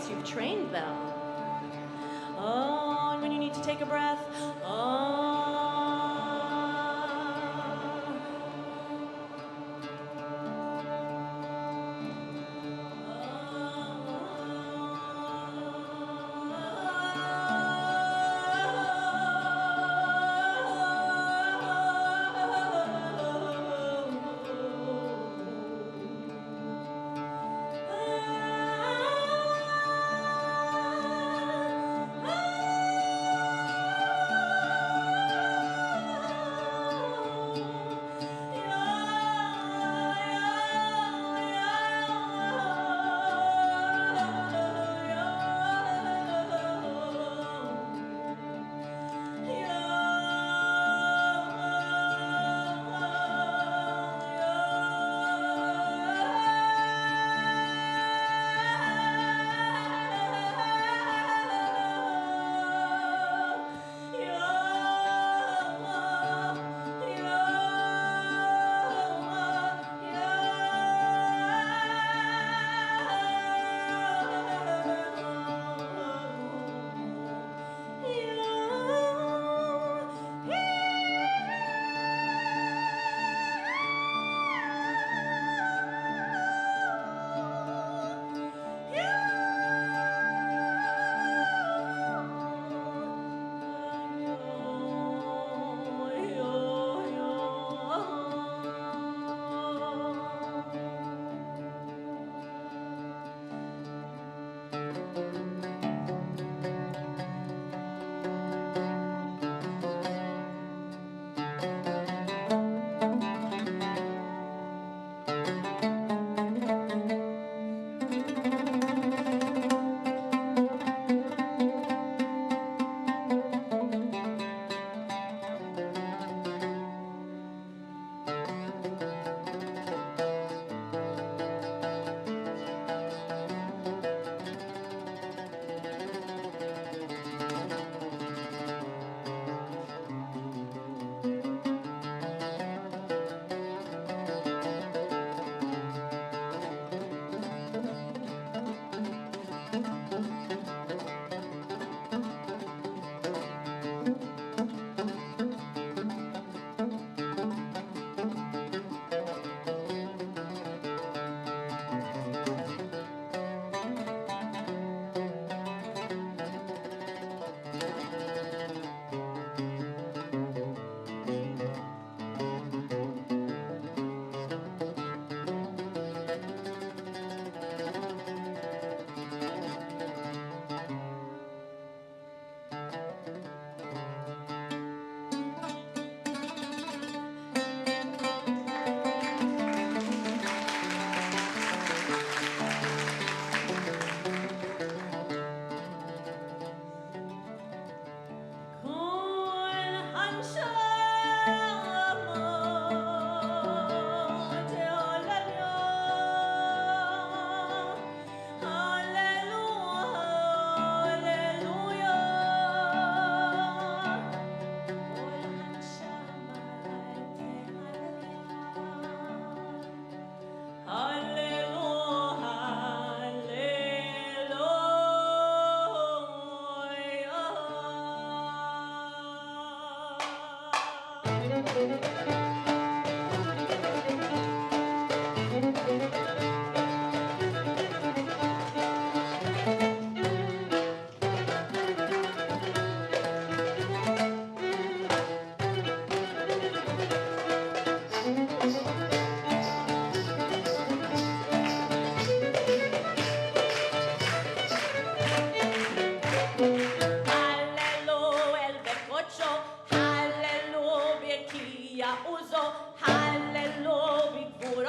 You've trained them. Oh, and when you need to take a breath,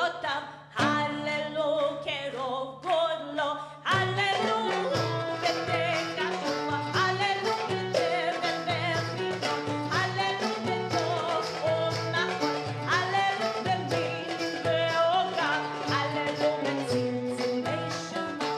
mitzvotav. Hallelu kerov godlo. Hallelu b'tekach shuvah. Hallelu b'tevet v'chino. Hallelu b'tov u'nachon. Hallelu b'milim ve'okav. Hallelu b'tzilzilei shema.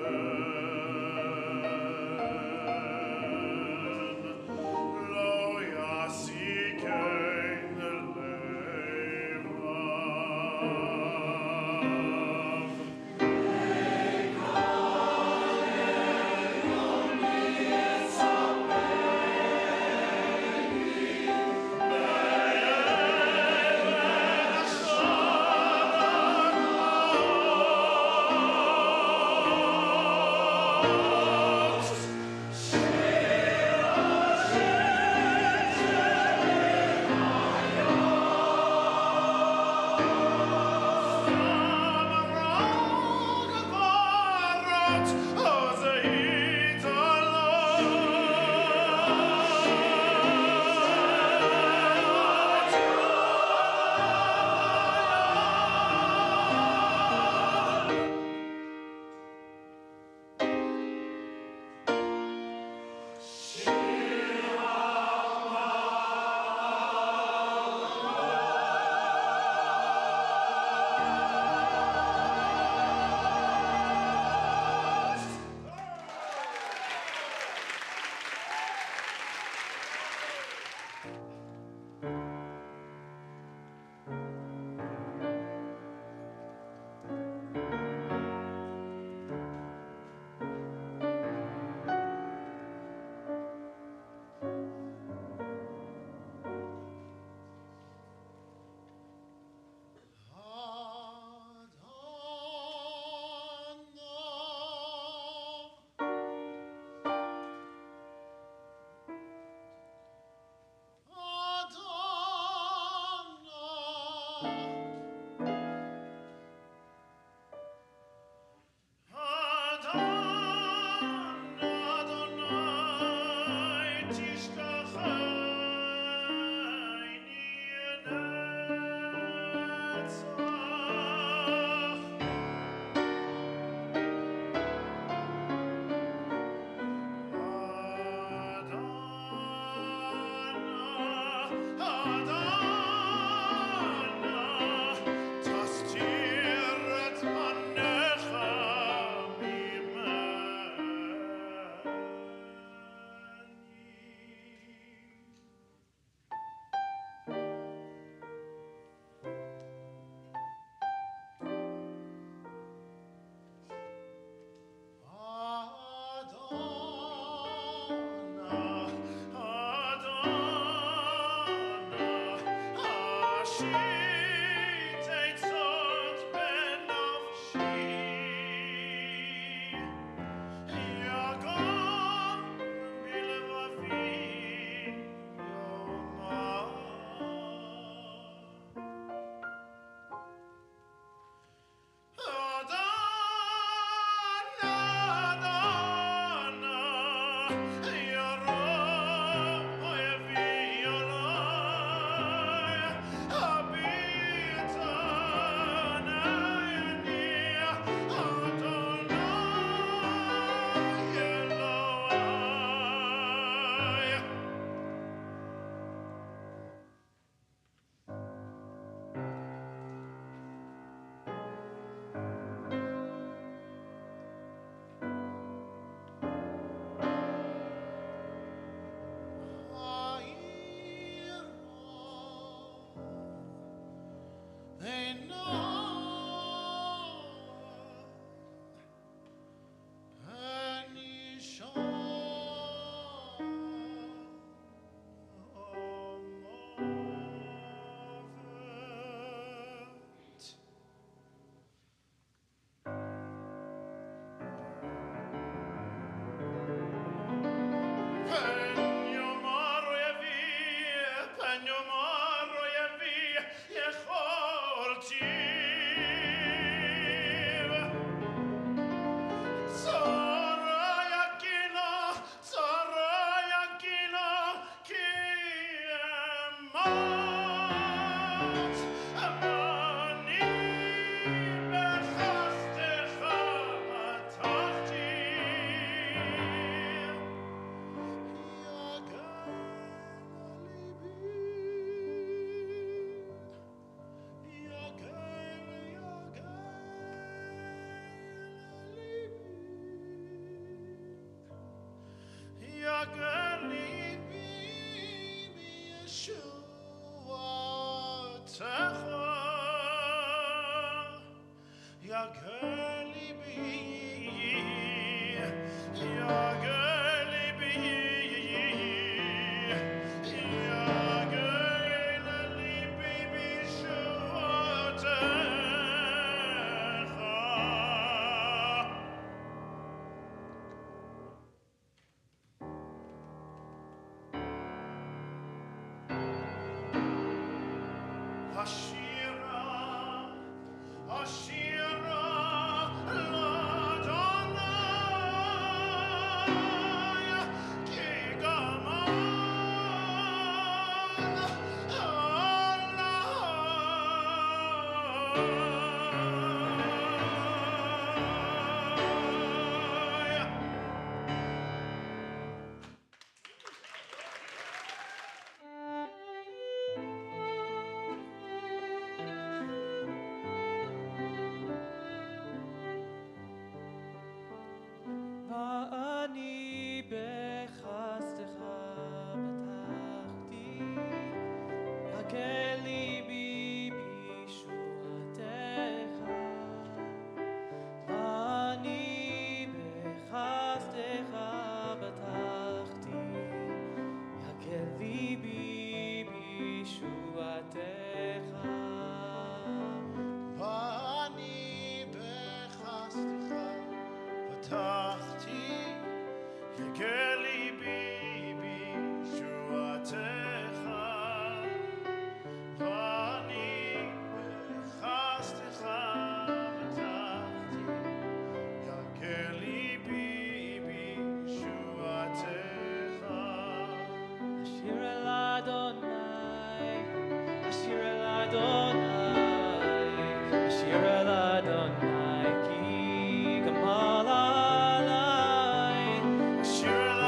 Lord, ואני בחסדך בטחתי, הקל ליבי בישועתך. ואני בחסדך בטחתי, הקל ליבי בישועתך. ואני בחסדך פתחתי, יקל ליבי בישועתך. ואני בחסדך פתחתי, יקל ליבי בישועתך. אשיר אל אדוני, אשיר אל אדוני, אשיר אל אדוני, כי גמל עלי. אשיר אל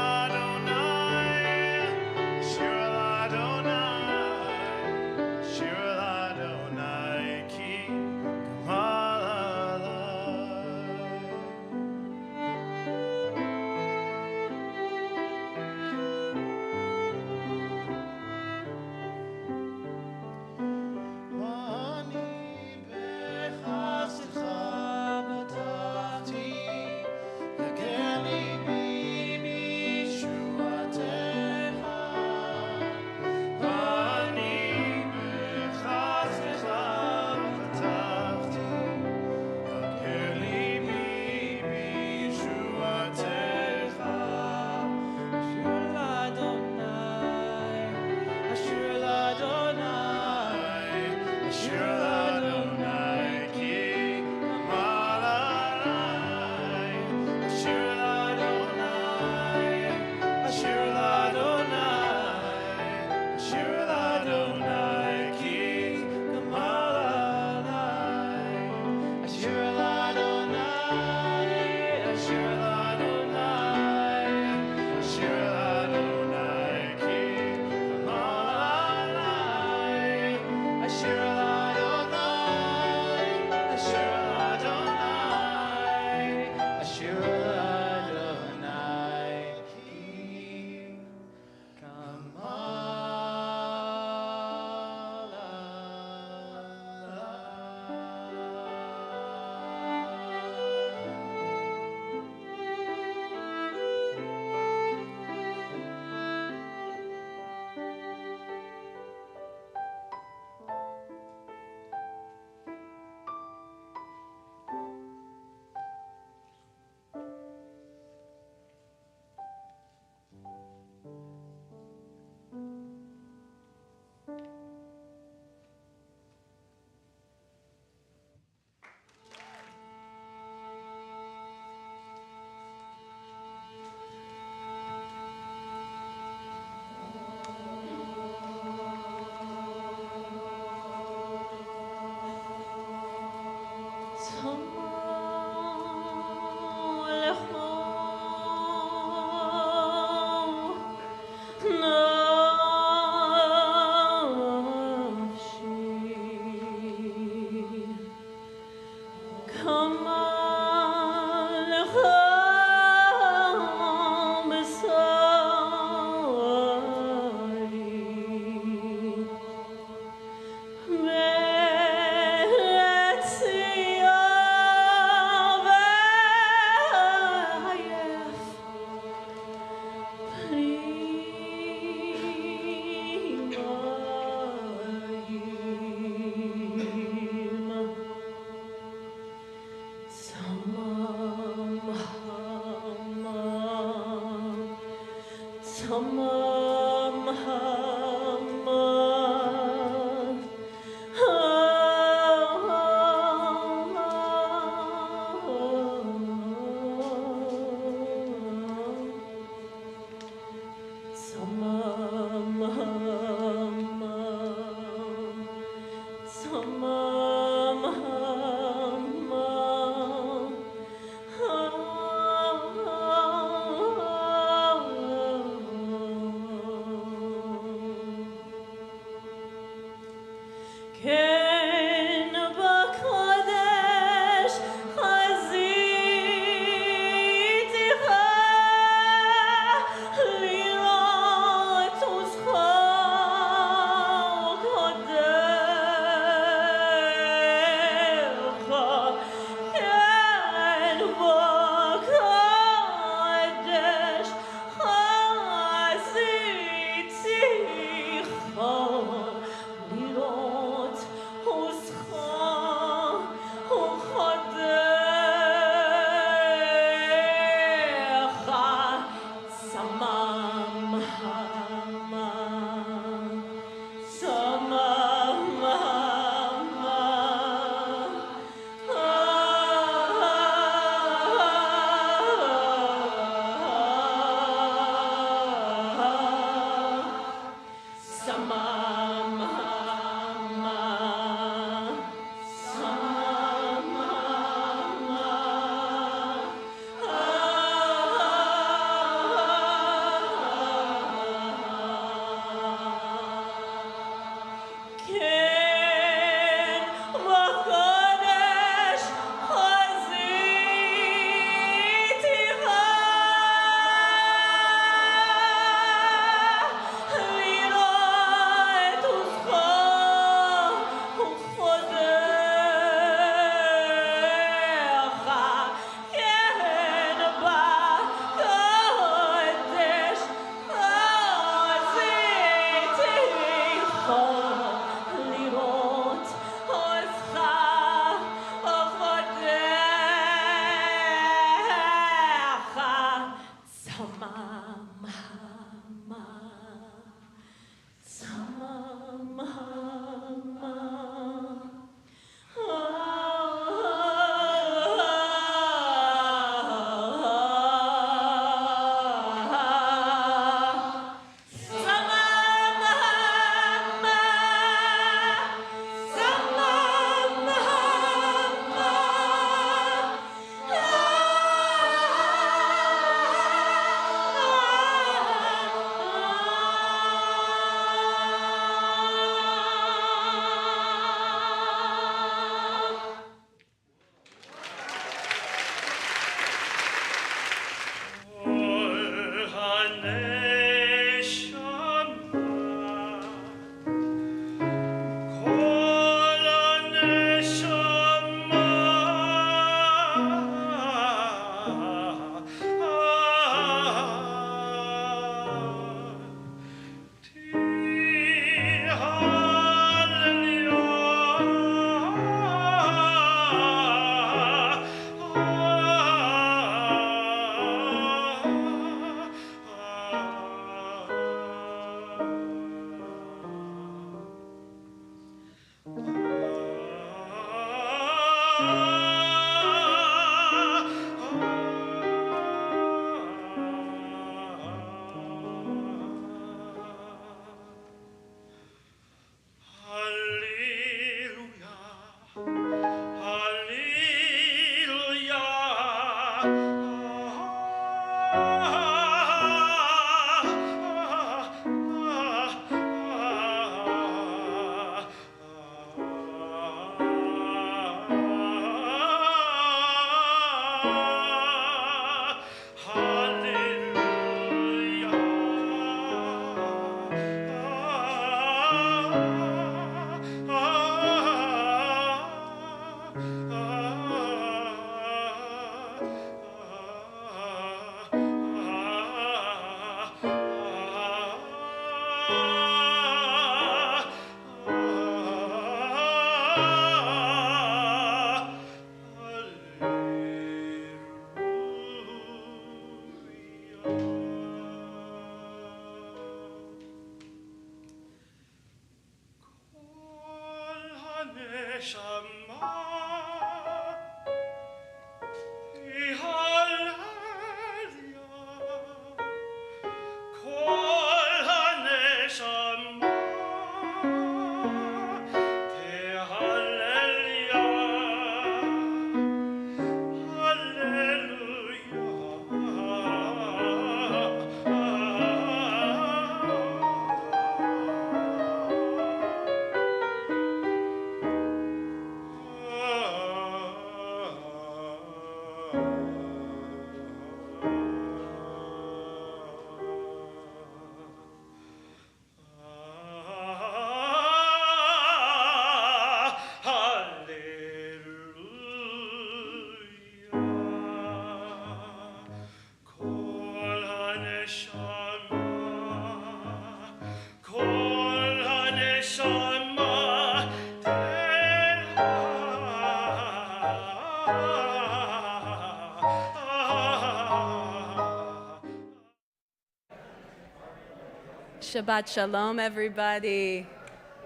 Shabbat Shalom, everybody.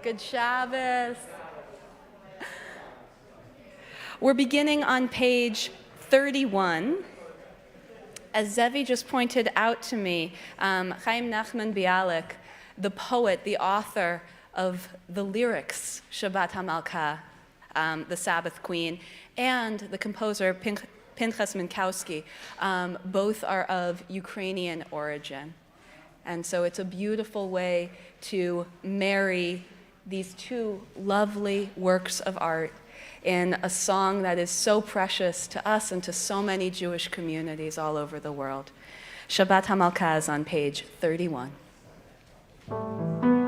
Good Shabbos. We're beginning on page 31. As Zevi just pointed out to me, Chaim Nachman Bialik, the poet, the author of the lyrics, Shabbat HaMalkah, the Sabbath Queen, and the composer, Pinchas Minkowski, both are of Ukrainian origin. And so it's a beautiful way to marry these two lovely works of art in a song that is so precious to us and to so many Jewish communities all over the world. Shabbat HaMalkah is on page 31. Shabbat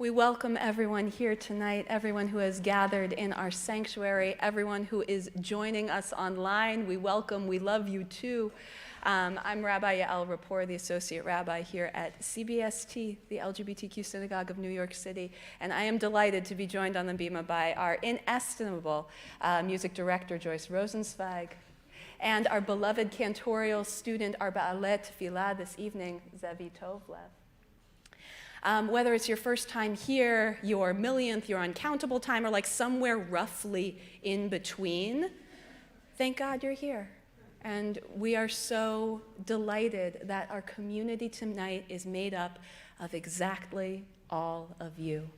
We welcome everyone here tonight, everyone who has gathered in our sanctuary, everyone who is joining us online. We welcome, we love you too. I'm Rabbi Yael Rapport, the Associate Rabbi here at Cbsd, the LGBTQ Synagogue of New York City, and I am delighted to be joined on the bima by our inestimable music director, Joyce Rosenzweig, and our beloved cantorial student, our Ba'alet Tefillah this evening, Zevi Tovlev. Whether it's your first time here, your millionth, your uncountable time, or like somewhere roughly in between, thank God you're here. And we are so delighted that our community tonight is made up of exactly all of you.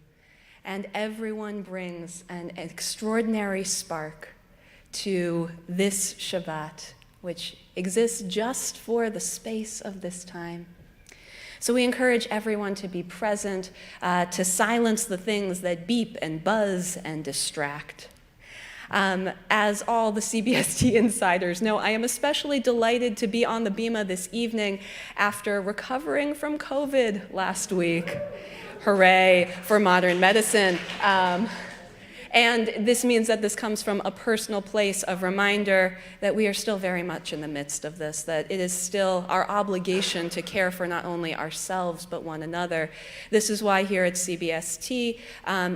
And everyone brings an extraordinary spark to this Shabbat, which exists just for the space of this time. So we encourage everyone to be present, to silence the things that beep and buzz and distract. As all the Cbsd insiders know, I am especially delighted to be on the bima this evening after recovering from COVID last week. Hooray for modern medicine. And this means that this comes from a personal place of reminder that we are still very much in the midst of this, that it is still our obligation to care for not only ourselves but one another. This is why here at Cbsd,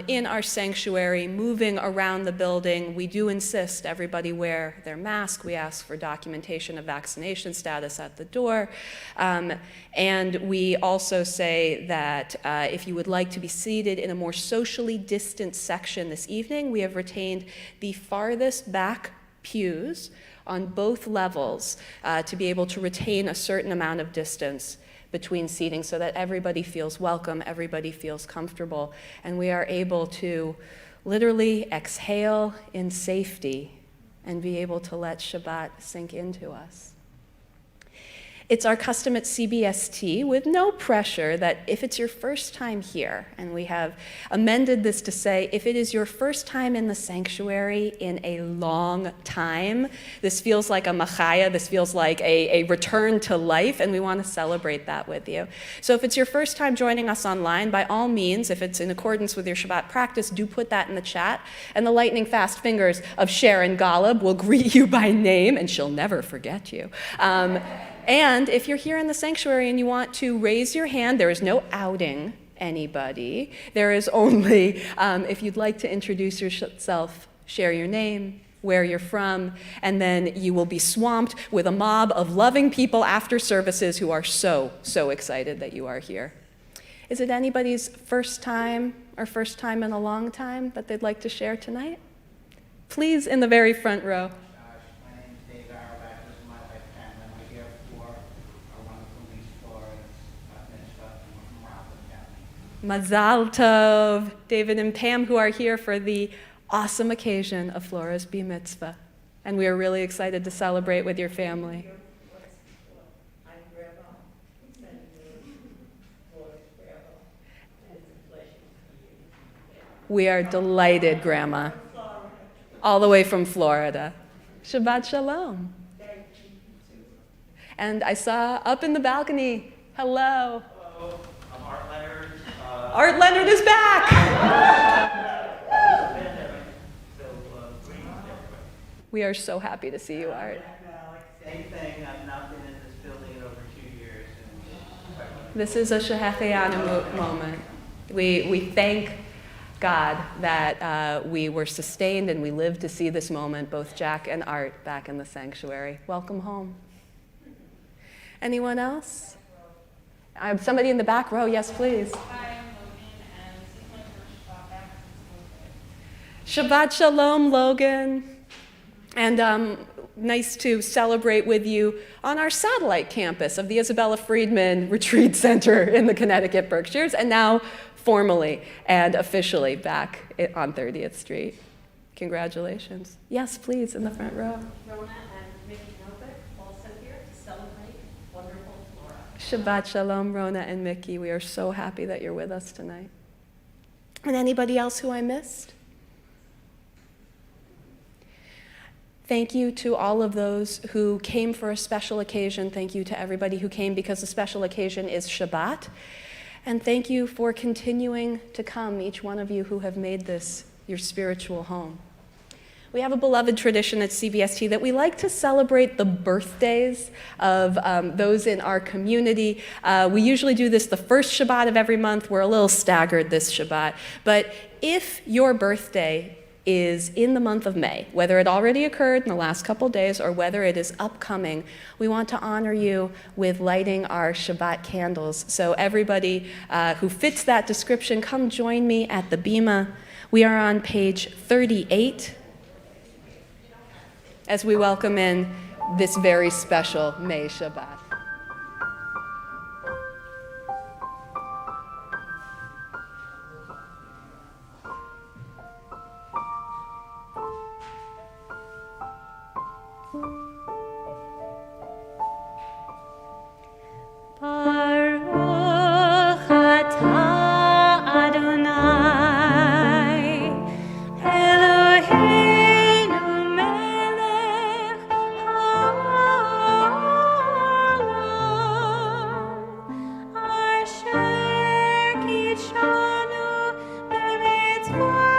in our sanctuary, moving around the building, we do insist everybody wear their mask. We ask for documentation of vaccination status at the door. And we also say that if you would like to be seated in a more socially distant section this evening, we have retained the farthest back pews on both levels to be able to retain a certain amount of distance between seating so that everybody feels welcome, everybody feels comfortable, and we are able to literally exhale in safety and be able to let Shabbat sink into us. It's our custom at Cbsd, with no pressure, that if it's your first time here, and we have amended this to say, if it is your first time in the sanctuary in a long time, this feels like a machaya, this feels like a return to life, and we want to celebrate that with you. So if it's your first time joining us online, by all means, if it's in accordance with your Shabbat practice, do put that in the chat, and the lightning fast fingers of Sharon Golub will greet you by name, and she'll never forget you. And if you're here in the sanctuary and you want to raise your hand, there is no outing anybody. There is only, if you'd like to introduce yourself, share your name, where you're from, and then you will be swamped with a mob of loving people after services who are so, so excited that you are here. Is it anybody's first time or first time in a long time that they'd like to share tonight? Please, in the very front row. Mazal Tov, David and Pam, who are here for the awesome occasion of Flora's Bar Mitzvah. And we are really excited to celebrate with your family. We are delighted, Grandma. All the way from Florida. Shabbat Shalom. And I saw up in the balcony, hello. Hello, I'm Art Leonard. Art Leonard is back! We are so happy to see you, Art. Same thing, I've not been in this building in over 2 years. This is a Shehecheyanu moment. We thank God that we were sustained and we lived to see this moment, both Jack and Art back in the sanctuary. Welcome home. Anyone else? Somebody in the back row, yes, please. Hi, I'm Logan, and this is my first Shabbat back since COVID. Shabbat Shalom, Logan. And nice to celebrate with you on our satellite campus of the Isabella Friedman Retreat Center in the Connecticut Berkshires, and now formally and officially back on 30th Street. Congratulations. Yes, please, in the front row. Rona and Mickey Novik also here to celebrate wonderful Flora. Shabbat Shalom, Rona and Mickey. We are so happy that you're with us tonight. And anybody else who I missed? Thank you to all of those who came for a special occasion. Thank you to everybody who came because the special occasion is Shabbat. And thank you for continuing to come, each one of you who have made this your spiritual home. We have a beloved tradition at Cbsd that we like to celebrate the birthdays of those in our community. We usually do this the first Shabbat of every month. We're a little staggered this Shabbat. But if your birthday is in the month of May, whether it already occurred in the last couple days or whether it is upcoming, we want to honor you with lighting our Shabbat candles. So everybody who fits that description, come join me at the Bima. We are on page 38 as we welcome in this very special May Shabbat. Baruch atah Adonai, Eloheinu melech haolam, asher kitshanu b'mitzvotav,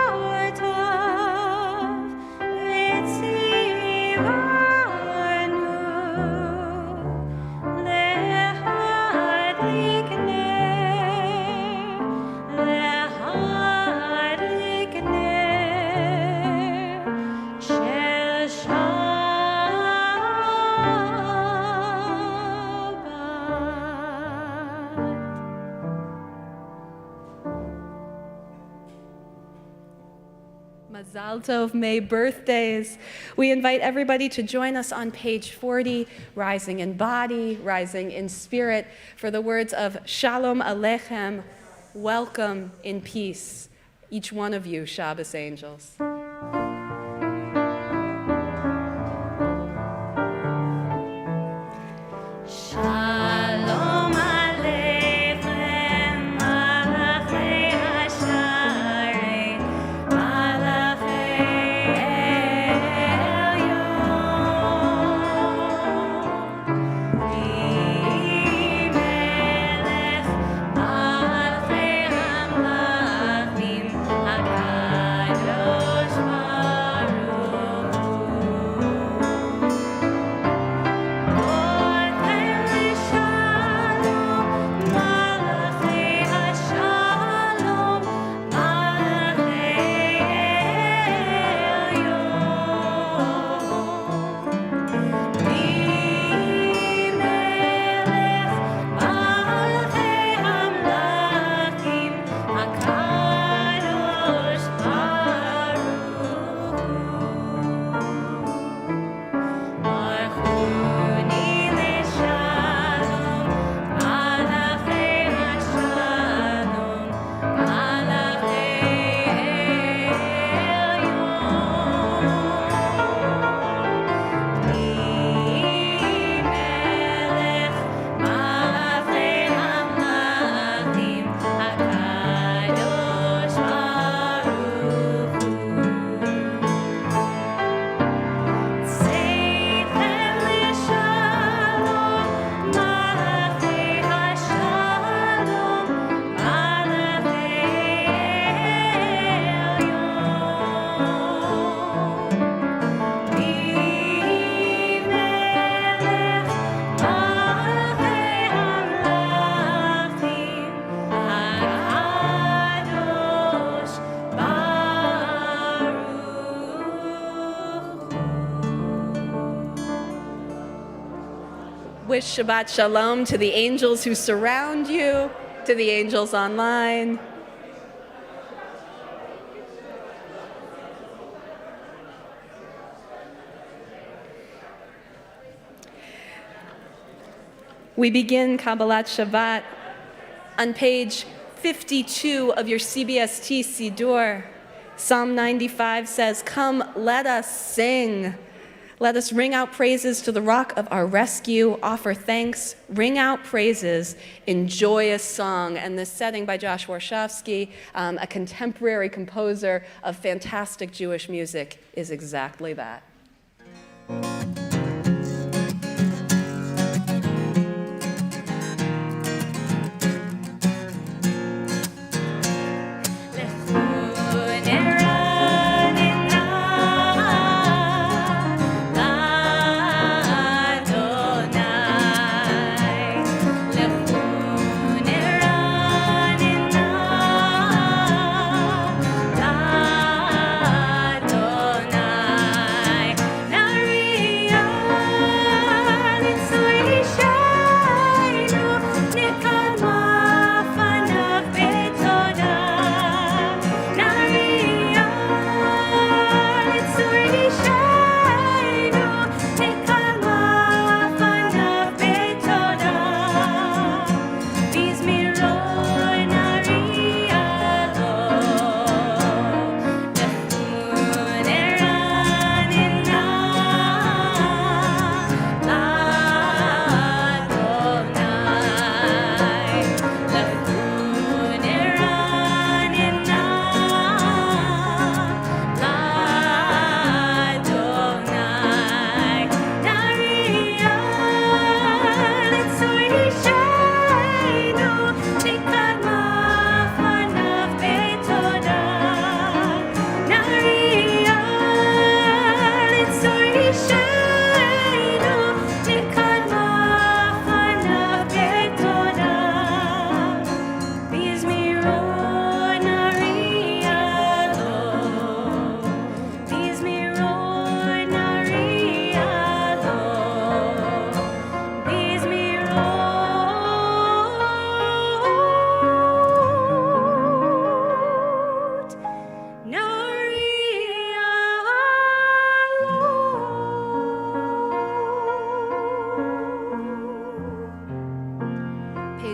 v'tzivanu Mazal Tov, May birthdays. We invite everybody to join us on page 40, rising in body, rising in spirit, for the words of Shalom Aleichem, welcome in peace, each one of you Shabbos angels. Shalom Aleichem, Malachei Hasharet, Malachei Elyon, Melech Malachei Hamlachim, HaKadosh Baruch Hu. Wish Shabbat Shalom to the angels who surround you, to the angels online. We begin Kabbalat Shabbat on page 52 of your Cbsd Siddur. Psalm 95 says, "Come, let us sing. Let us ring out praises to the rock of our rescue, offer thanks, ring out praises in joyous song." And this setting by Josh Warshawski, a contemporary composer of fantastic Jewish music, is exactly that.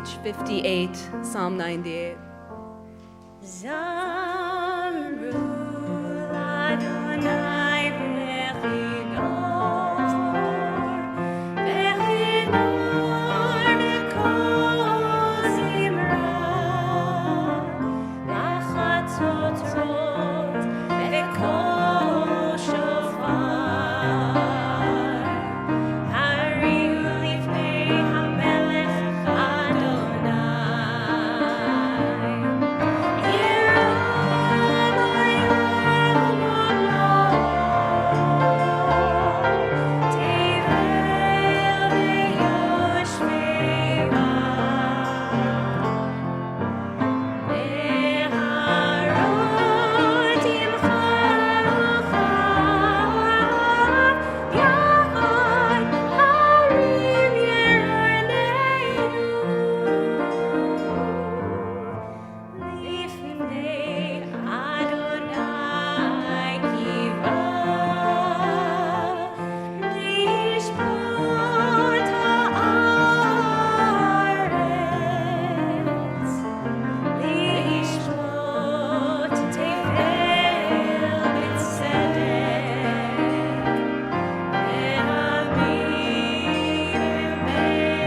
page 58, Psalm 98. Zamru Adonai bechidor, bechidor b'kol zimra, lachatzot b'kol shofar, hariu lifnei hamelech Adonai. Lifnei Adonai kiva, lishpot haaretz, lishpot tevel b'tzedek, ve'amim me'sharim.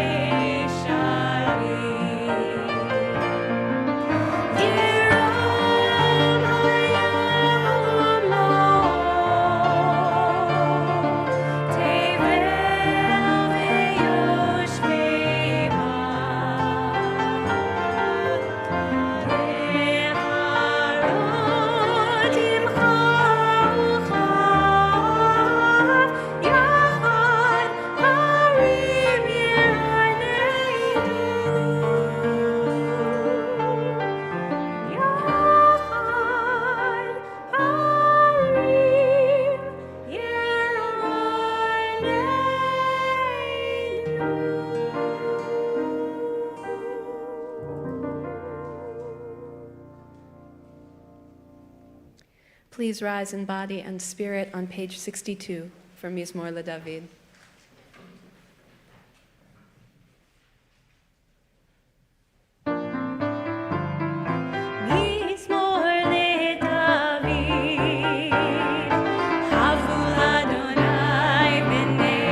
Please rise in body and spirit on page 62 for Mizmor LeDavid. Mizmor LeDavid, Havul Adonai b'nei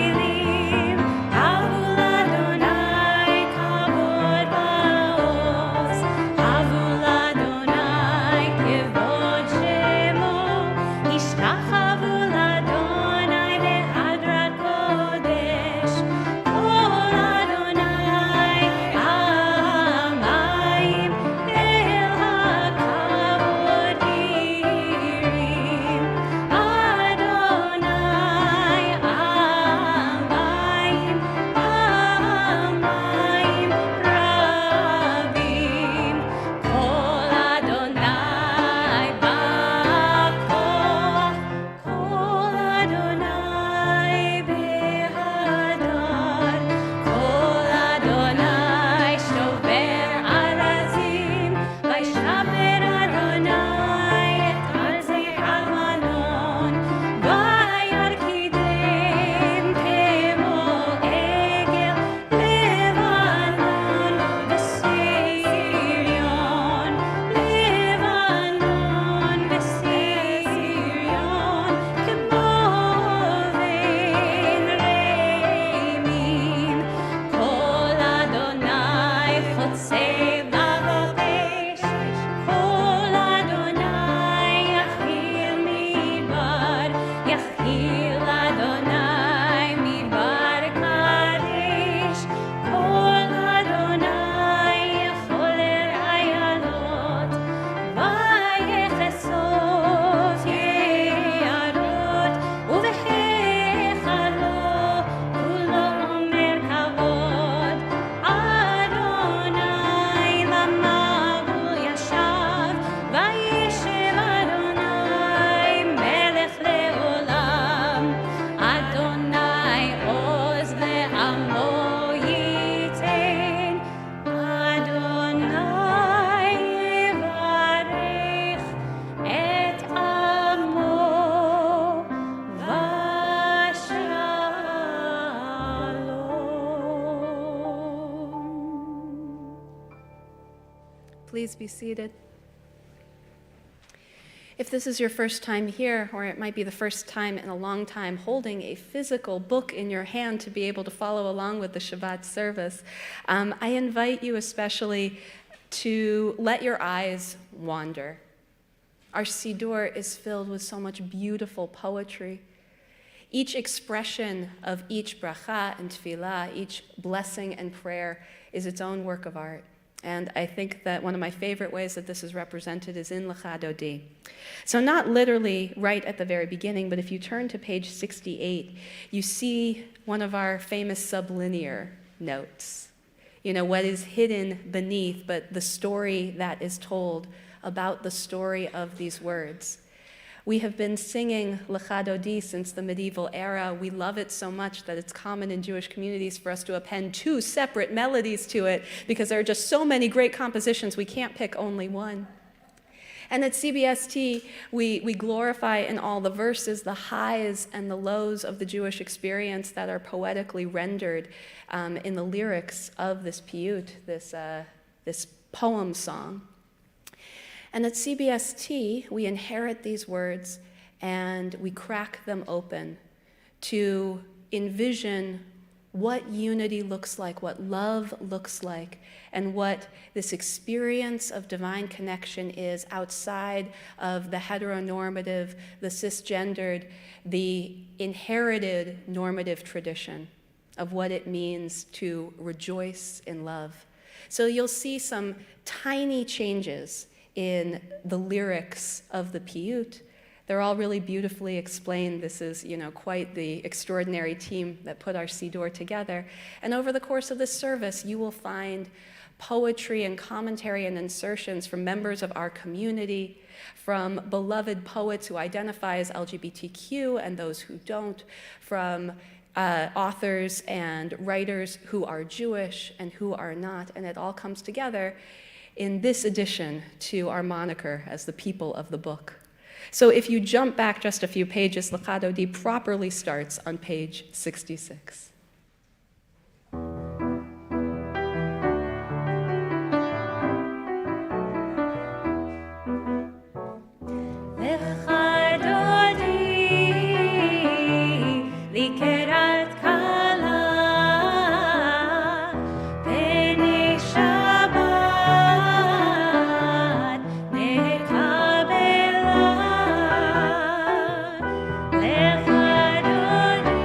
Elim, Havul Adonai kavod ba'oz, Havul Adonai kevod shemo, Ishtachavu l'Adonai Please be seated. If this is your first time here, or it might be the first time in a long time holding a physical book in your hand to be able to follow along with the Shabbat service, I invite you especially to let your eyes wander. Our Siddur is filled with so much beautiful poetry. Each expression of each bracha and tefillah, each blessing and prayer is its own work of art. And I think that one of my favorite ways that this is represented is in Lecha Dodi. So not literally right at the very beginning, but if you turn to page 68, you see one of our famous sublinear notes. You know, what is hidden beneath, but the story that is told about the story of these words. We have been singing Lecha Dodi since the medieval era. We love it so much that it's common in Jewish communities for us to append 2 separate melodies to it because there are just so many great compositions, we can't pick only one. And at Cbsd, we glorify in all the verses the highs and the lows of the Jewish experience that are poetically rendered in the lyrics of this piyut, this poem song. And at Cbsd, we inherit these words and we crack them open to envision what unity looks like, what love looks like, and what this experience of divine connection is outside of the heteronormative, the cisgendered, the inherited normative tradition of what it means to rejoice in love. So you'll see some tiny changes in the lyrics of the piyut. They're all really beautifully explained. This is, quite the extraordinary team that put our Siddur together. And over the course of this service, you will find poetry and commentary and insertions from members of our community, from beloved poets who identify as LGBTQ and those who don't, from authors and writers who are Jewish and who are not, and it all comes together in this addition to our moniker as the people of the book. So if you jump back just a few pages, Lecha Dodi properly starts on page 66. Lecha Dodi, Likerat Kala, Bnei Shabbat, Nekabela. Lecha Dodi,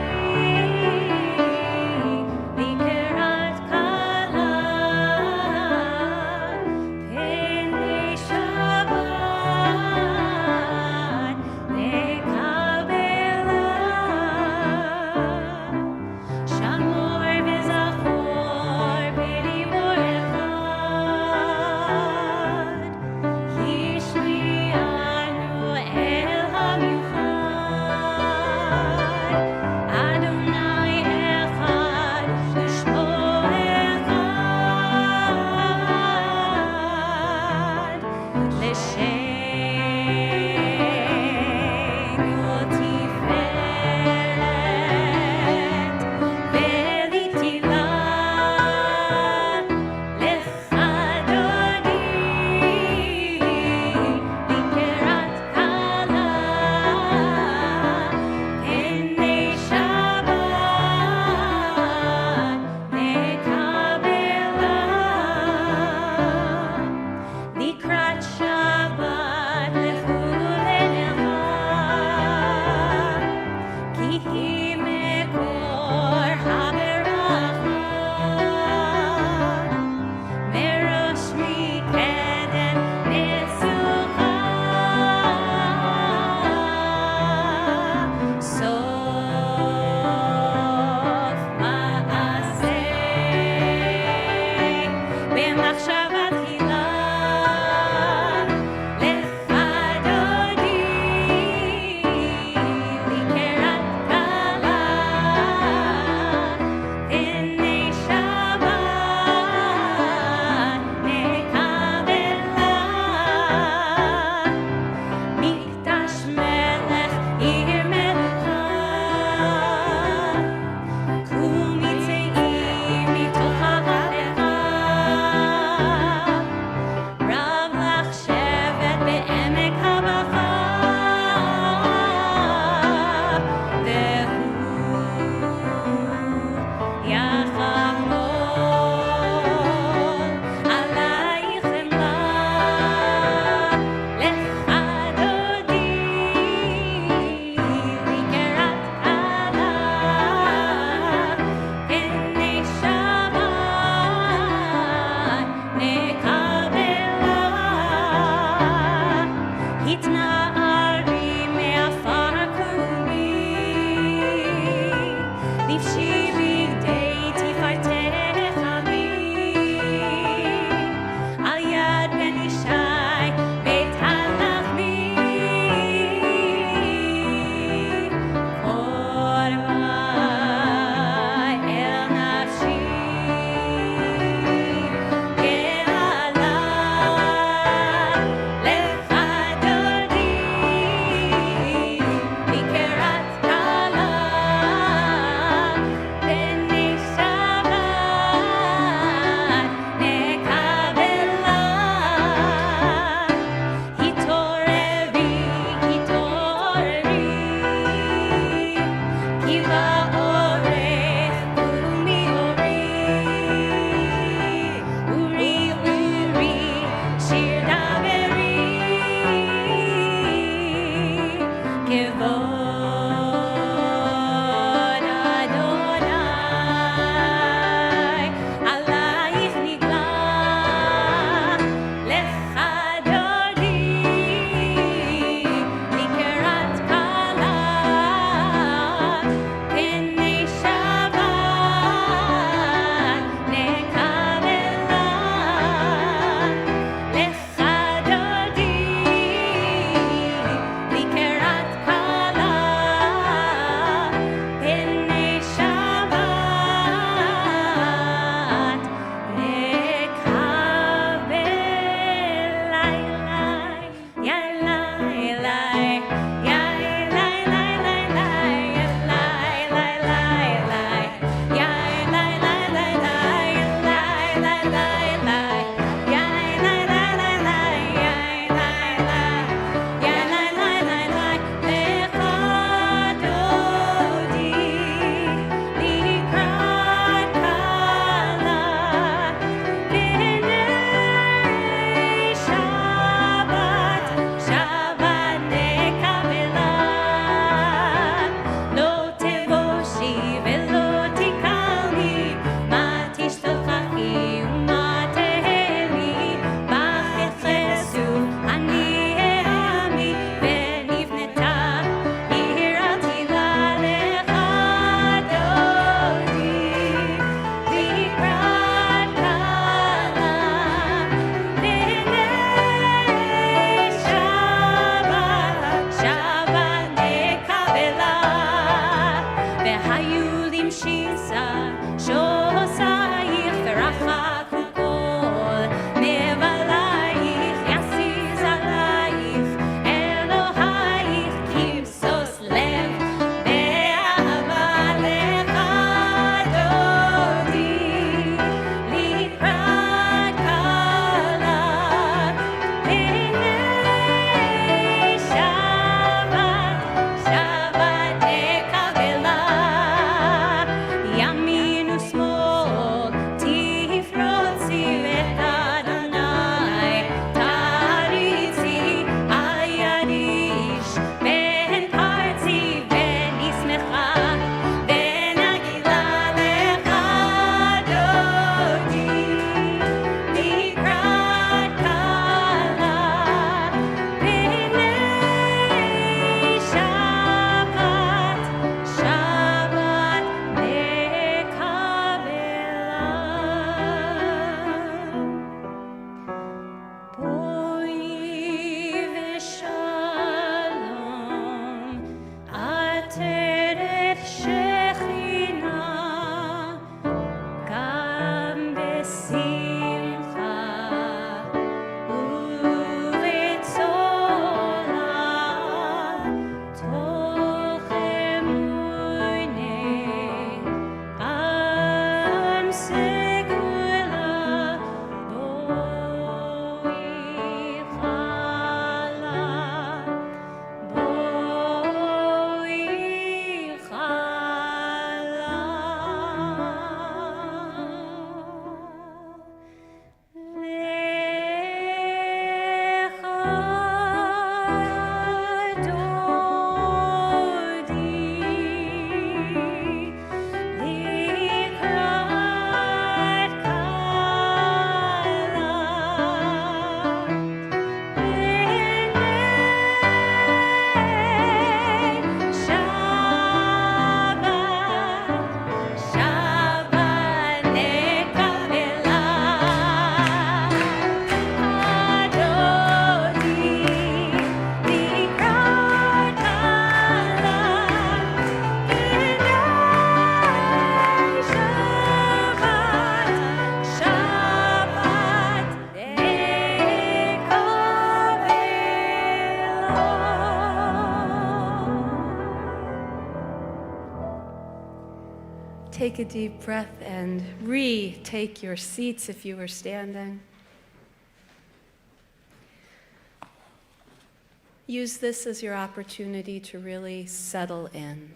Small Take a deep breath and retake your seats if you were standing. Use this as your opportunity to really settle in.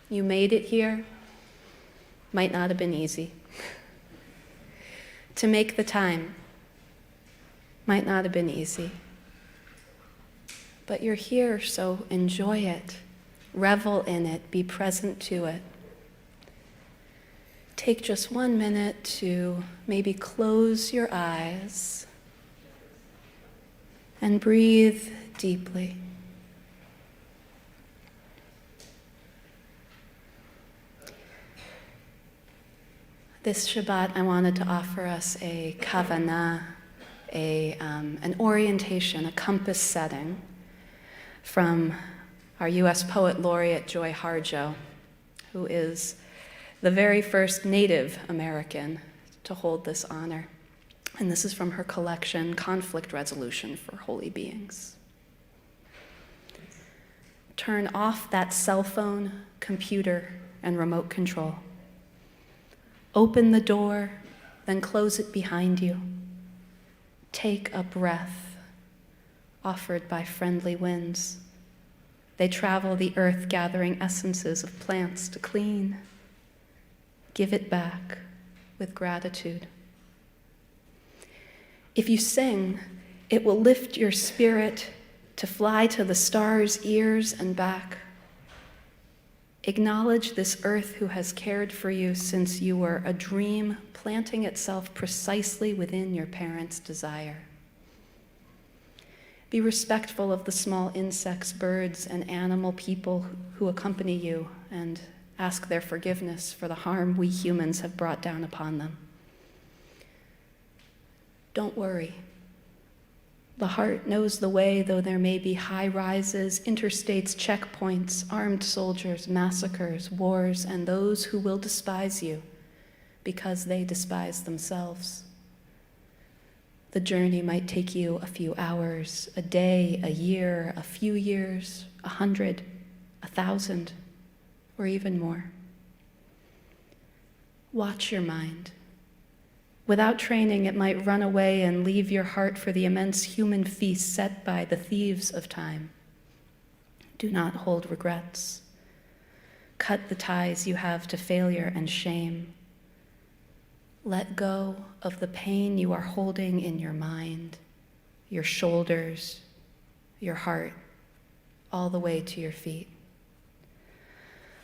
You made it here. Might not have been easy. To make the time might not have been easy. But you're here, so enjoy it. Revel in it. Be present to it. Take just 1 minute to maybe close your eyes and breathe deeply. This Shabbat, I wanted to offer us a kavanah, an orientation, a compass setting from our U.S. Poet Laureate Joy Harjo, who is the very first Native American to hold this honor. And this is from her collection, Conflict Resolution for Holy Beings. Turn off that cell phone, computer, and remote control. Open the door, then close it behind you. Take a breath, offered by friendly winds. They travel the earth, gathering essences of plants to clean. Give it back with gratitude. If you sing, it will lift your spirit to fly to the stars' ears and back. Acknowledge this earth who has cared for you since you were a dream, planting itself precisely within your parents' desire. Be respectful of the small insects, birds, and animal people who accompany you, and ask their forgiveness for the harm we humans have brought down upon them. Don't worry. The heart knows the way, though there may be high rises, interstates, checkpoints, armed soldiers, massacres, wars, and those who will despise you because they despise themselves. The journey might take you a few hours, a day, a year, a few years, 100, 1,000, or even more. Watch your mind. Without training, it might run away and leave your heart for the immense human feast set by the thieves of time. Do not hold regrets. Cut the ties you have to failure and shame. Let go of the pain you are holding in your mind, your shoulders, your heart, all the way to your feet.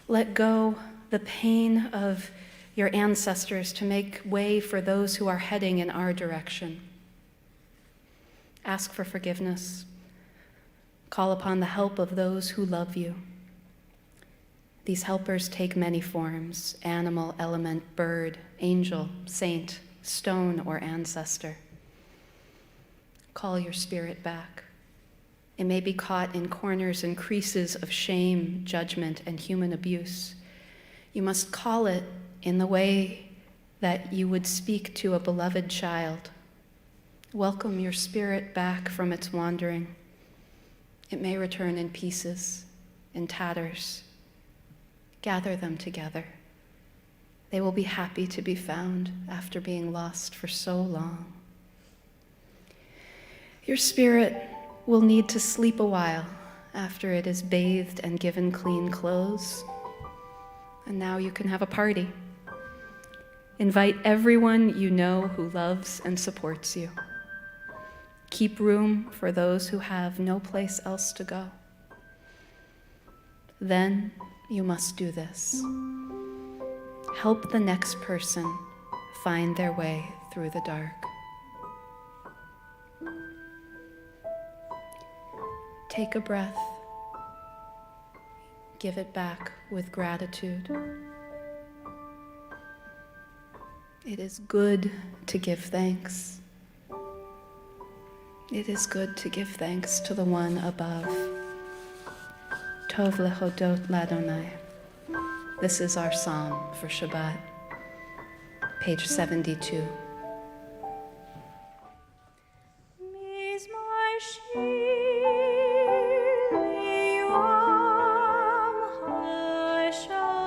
Let go the pain of your ancestors to make way for those who are heading in our direction. Ask for forgiveness. Call upon the help of those who love you. These helpers take many forms: animal, element, bird, angel, saint, stone, or ancestor. Call your spirit back. It may be caught in corners and creases of shame, judgment, and human abuse. You must call it in the way that you would speak to a beloved child. Welcome your spirit back from its wandering. It may return in pieces, in tatters. Gather them together. They will be happy to be found after being lost for so long. Your spirit will need to sleep a while after it is bathed and given clean clothes. And now you can have a party. Invite everyone you know who loves and supports you. Keep room for those who have no place else to go. Then you must do this. Help the next person find their way through the dark. Take a breath. Give it back with gratitude. It is good to give thanks. It is good to give thanks to the one above. Tov lehodot l'Adonai. This is our psalm for Shabbat, page 72. Mizmor shir li'yom ha'shabbat.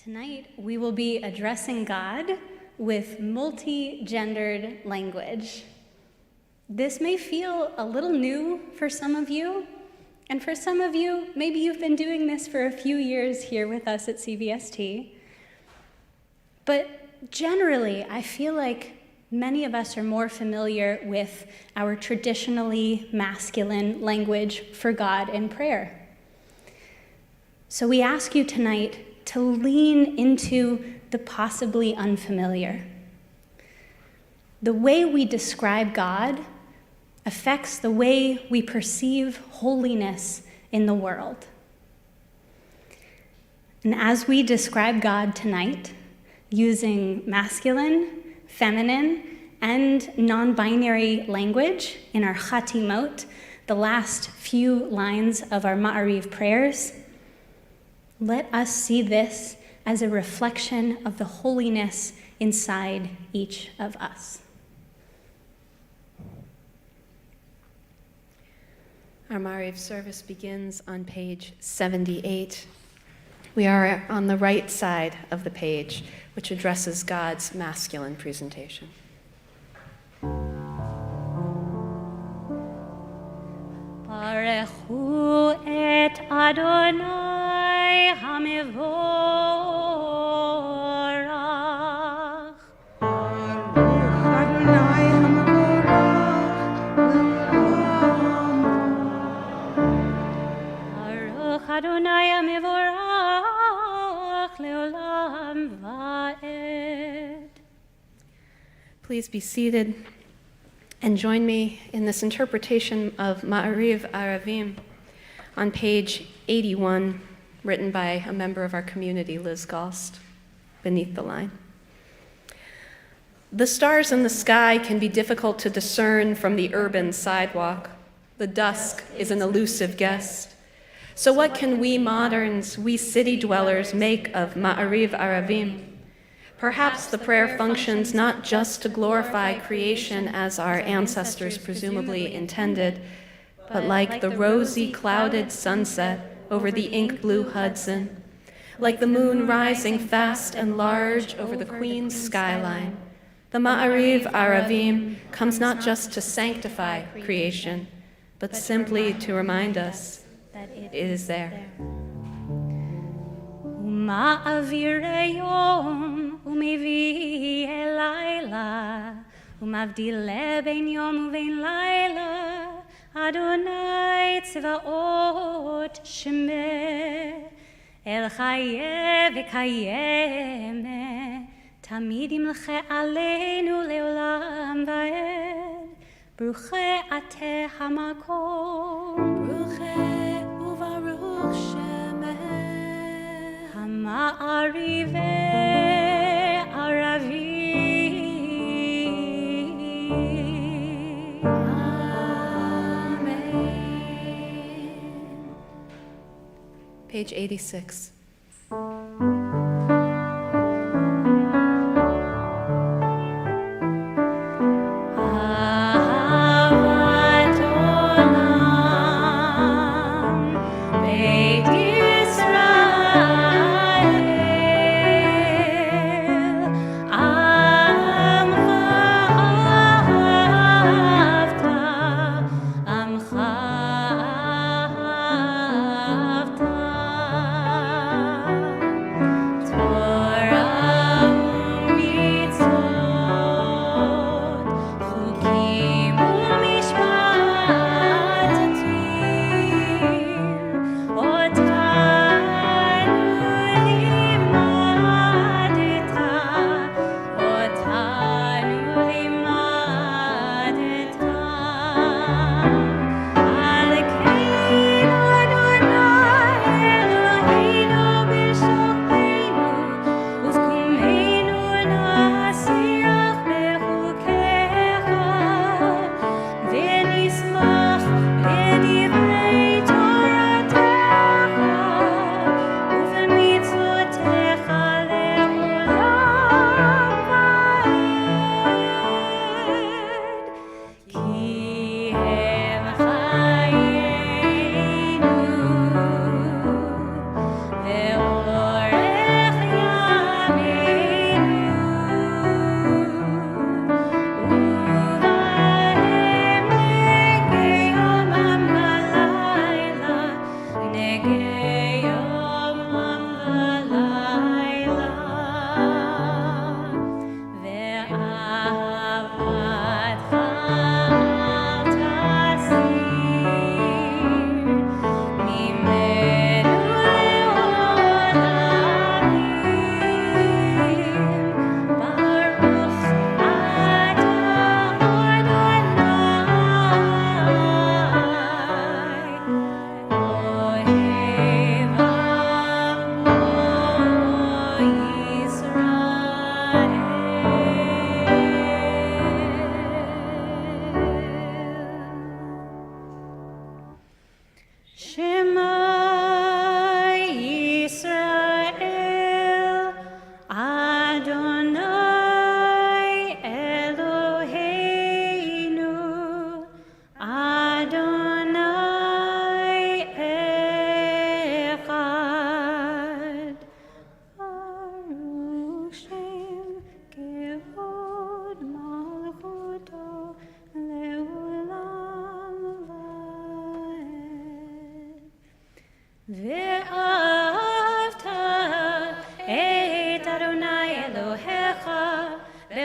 Tonight, we will be addressing God with multi-gendered language. This may feel a little new for some of you, and for some of you, maybe you've been doing this for a few years here with us at Cbsd. But generally, I feel like many of us are more familiar with our traditionally masculine language for God in prayer. So we ask you tonight to lean into the possibly unfamiliar. The way we describe God affects the way we perceive holiness in the world. And as we describe God tonight, using masculine, feminine, and non-binary language in our chatimot, the last few lines of our Ma'ariv prayers, let us see this as a reflection of the holiness inside each of us. Our Ma'ariv service begins on page 78. We are on the right side of the page, which addresses God's masculine presentation. Barechu et Adonai HaMevorach. Baruch Adonai HaMevorach leolam va'ed. Please be seated and join me in this interpretation of Ma'ariv Aravim on page 81, written by a member of our community, Liz Galst, beneath the line. The stars in the sky can be difficult to discern from the urban sidewalk. The dusk is an elusive guest. So what can we moderns, we city dwellers, make of Ma'ariv Aravim? Perhaps the prayer functions not just to glorify creation as our ancestors presumably intended, but like the rosy clouded sunset over the ink-blue Hudson, like the moon rising fast and large over the Queen's skyline. The Ma'ariv Aravim comes not just to sanctify creation, but simply to remind us that it is there. Ma'avir yom u'mevih elayla u'mavdil ben yom u'ben layla Adonai tzvaot shemeh el chayeh v'kayemeh tamid yimleche aleinu leolam va'ed bruche ateh hamakom bruche uvaruch shemeh Ma'ariv Aravim. Amen. Page 86.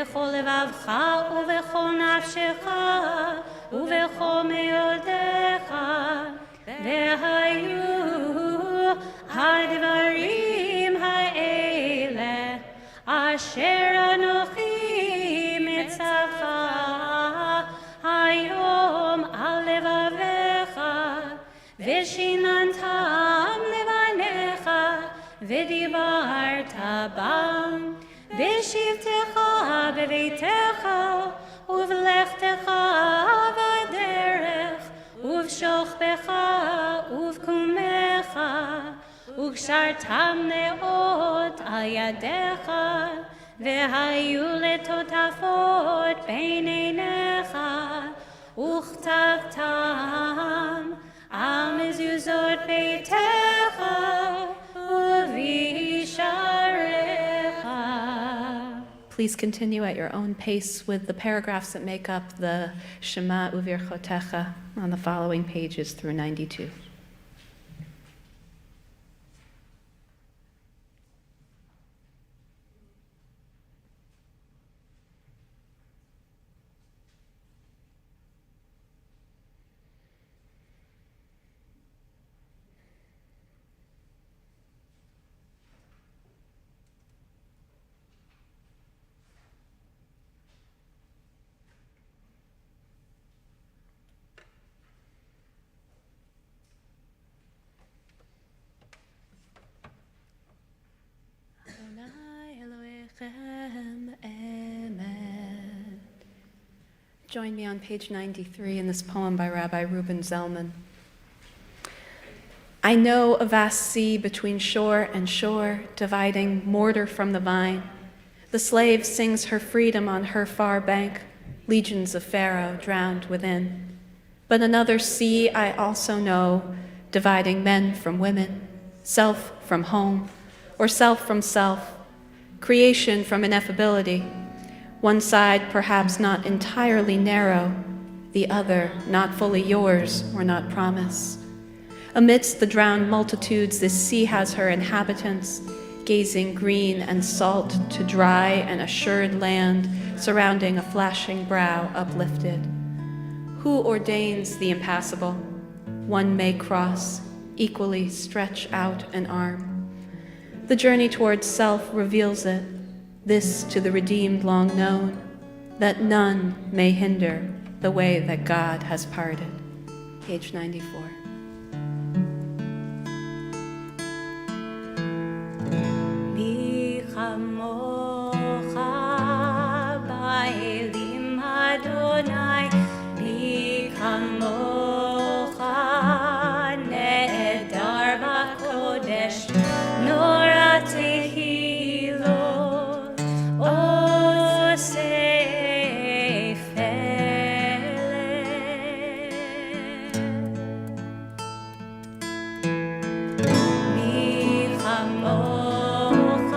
בכל לבבך ובכל נפשך ובכל מאודך, והיו הדברים האלה אשר אנוכי מצווך היום על לבביך, ושיננתם לבניך ודיברת בם בשבתך בביתך ובלכתך בדרך ובשוכבך ובקומך, וקשרתם נאות על ידיך, והיו לטוטפות בין עיניך, וכתבתם על מזוזות ביתך ובישעריך. Please continue at your own pace with the paragraphs that make up the Shema Uvirchotecha on the following pages through 92. Join me on page 93 in this poem by Rabbi Reuben Zellman. I know a vast sea between shore and shore, dividing mortar from the vine. The slave sings her freedom on her far bank, legions of Pharaoh drowned within. But another sea I also know, dividing men from women, self from home, or self from self, creation from ineffability, one side perhaps not entirely narrow, the other not fully yours or not promise. Amidst the drowned multitudes, this sea has her inhabitants, gazing green and salt to dry and assured land, surrounding a flashing brow uplifted. Who ordains the impassable? One may cross, equally stretch out an arm. The journey towards self reveals it, this to the redeemed long known, that none may hinder the way that God has parted. Page 94. מי כמוך באלים אדוני, מי כמוך נהדר בקודש, נורא תהילות עושה פלא. מי כמוך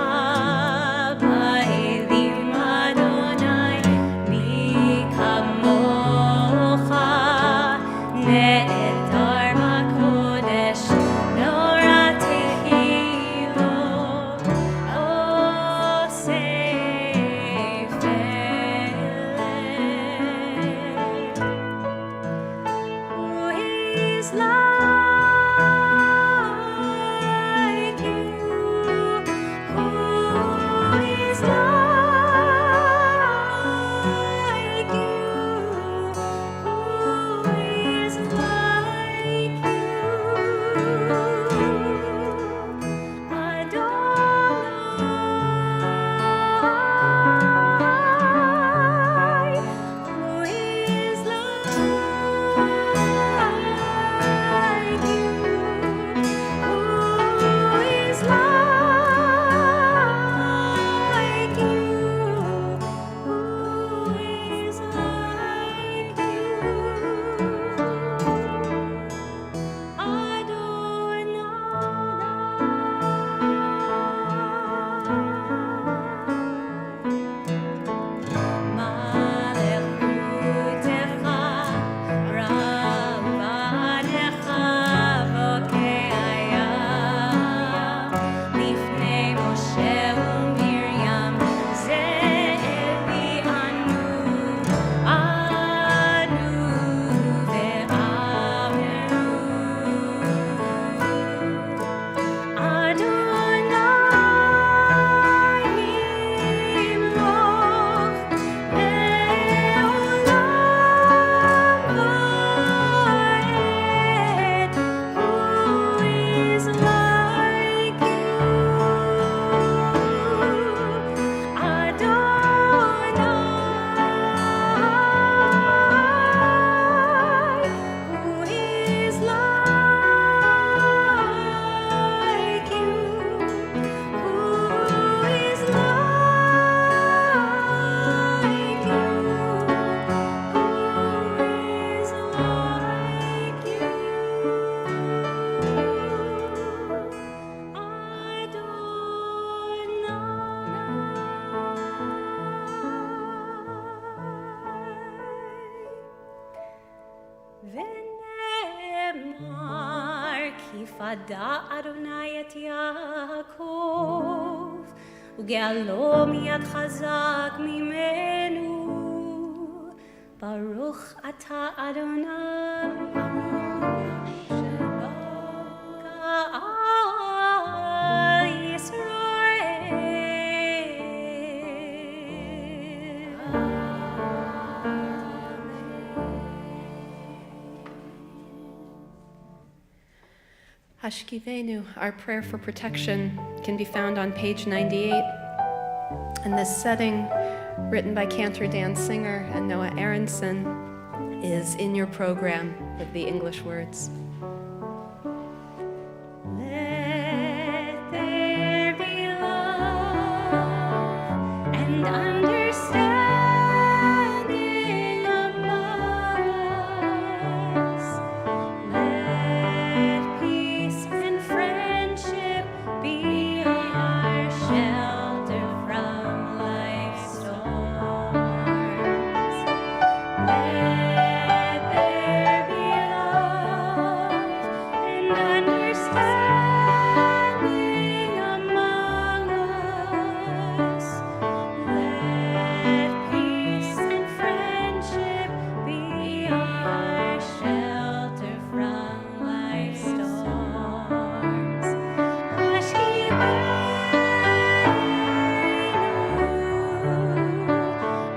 פדה אדוני את יעקב, וגאלו מיד חזק ממנו. ברוך אתה אדוני גאל ישראל. Hashkivenu, our prayer for protection, can be found on page 98. And this setting, written by Cantor Dan Singer and Noah Aronson, is in your program with the English words. Let there be love and understanding among us. Let peace and friendship be our shelter from life's storms. Let there be love and understanding among us. Let peace and friendship be our shelter from life's storms.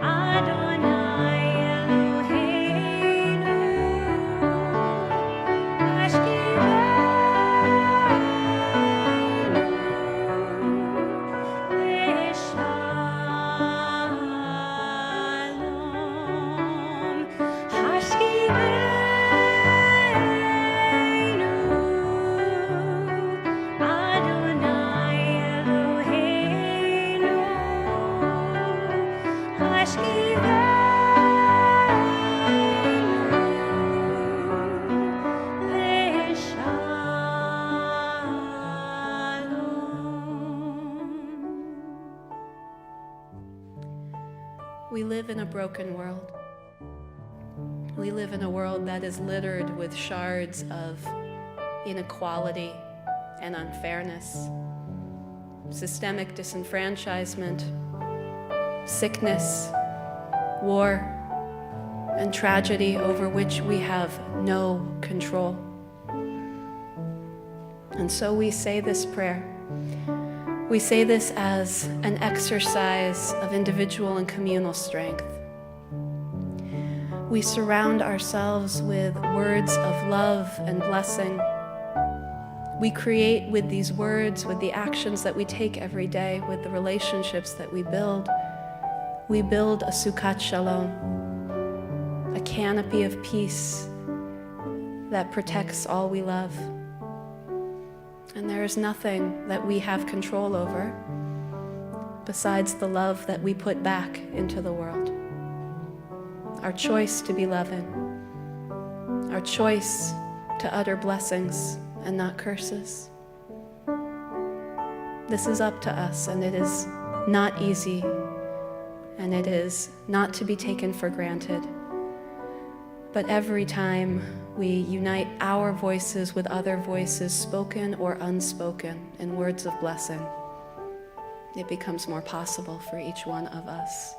Adonai Eloheinu, We live in a broken world. We live in a world that is littered with shards of inequality and unfairness, systemic disenfranchisement, sickness, war, and tragedy over which we have no control. And so we say this prayer. We say this as an exercise of individual and communal strength. We surround ourselves with words of love and blessing. We create with these words, with the actions that we take every day, with the relationships that we build a Sukkat Shalom, a canopy of peace that protects all we love. And there is nothing that we have control over besides the love that we put back into the world. Our choice to be loving, our choice to utter blessings and not curses. This is up to us, and it is not easy, and it is not to be taken for granted. But every time we unite our voices with other voices, spoken or unspoken, in words of blessing, it becomes more possible for each one of us.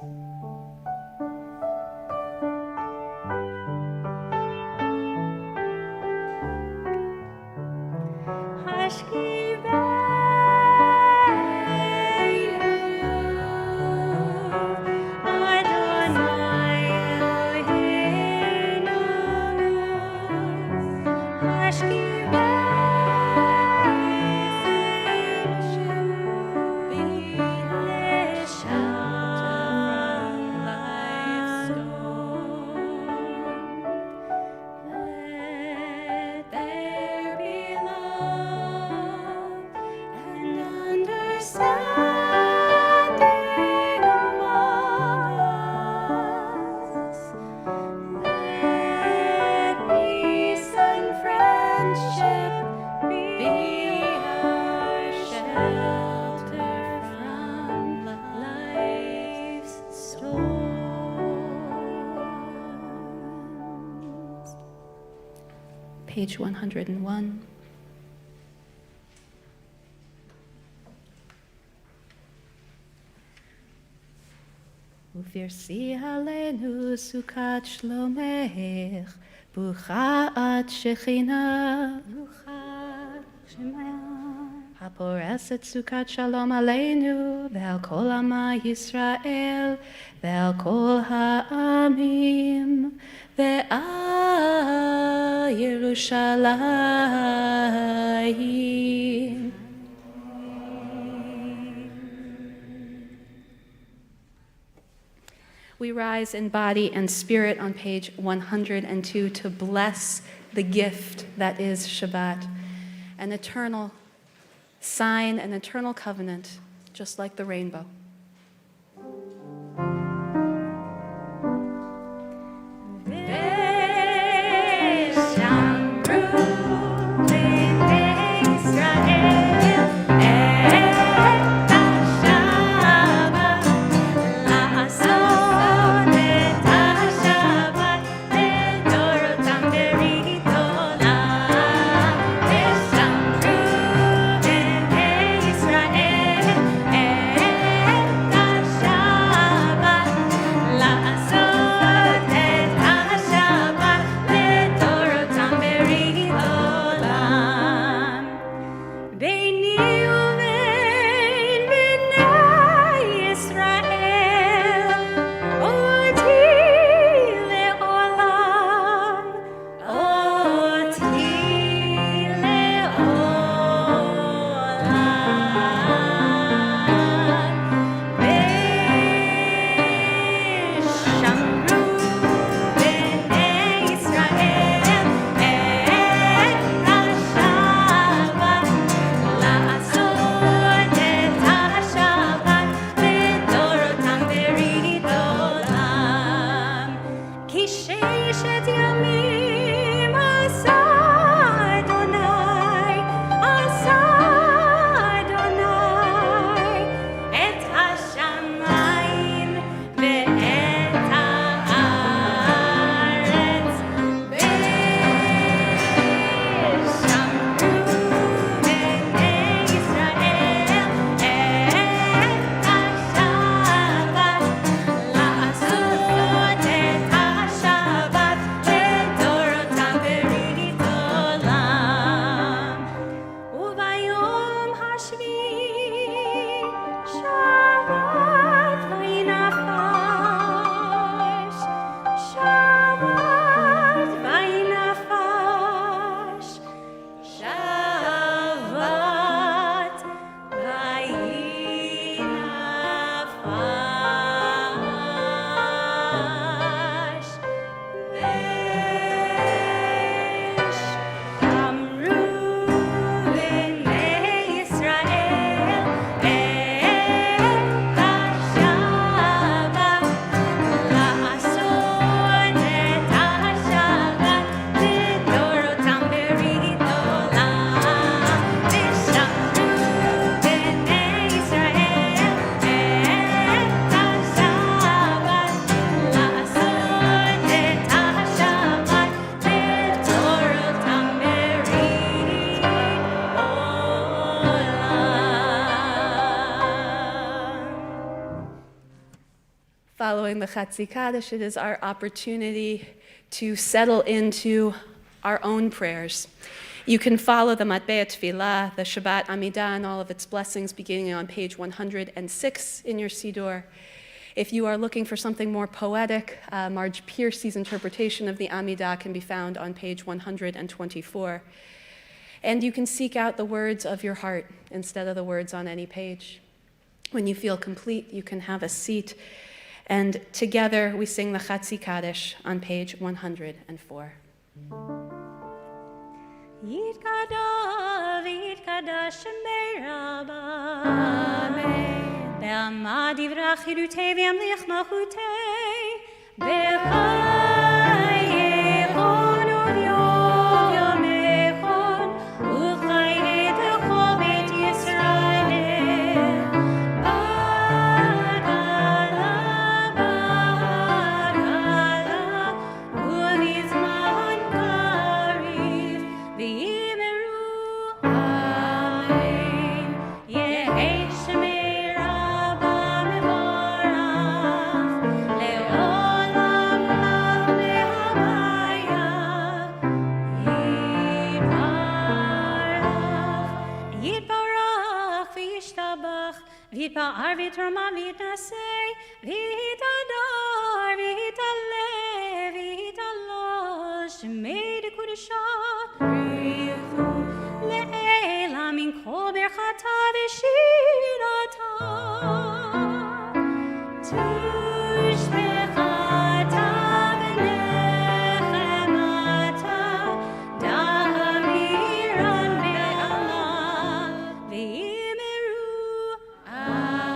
Page 101. Virsi Aleinu Sukat Shlomech, Bucha At Shechina, Haporeset Sukat Shalom Aleinu, Ve'al Kol Ama Yisrael, Ve'al Kol Ha'amim, Ve'al Yerushalayim. We rise in body and spirit on page 102 to bless the gift that is Shabbat, an eternal sign, an eternal covenant, just like the rainbow. Following the Chatzi Kaddish, it is our opportunity to settle into our own prayers. You can follow the Matbei Tefillah, the Shabbat Amidah, and all of its blessings beginning on page 106 in your Siddur. If you are looking for something more poetic, Marge Piercy's interpretation of the Amidah can be found on page 124. And you can seek out the words of your heart instead of the words on any page. When you feel complete, you can have a seat. And together we sing the Chatzi Kaddish on page 104. Yitkadav, yitkadash shemei Rabba. Amen. Be'amad yivrach chirutei v'yamlich malchutei. B'chai yechon u'vyov yomechon. U'chai etechol beit Yisrael. Bagala, bagala, u'vizman kariv. V'yimeru amen. Yehei shemei Rabba mevorach. vitroma vitnasei, vita dar, vita le, vita lo, shemei de kudisha, le'ela min kol berchata v'shirata. Tushbechata v'nechemata, da'amiran ve'ala, ve'imeru, amen.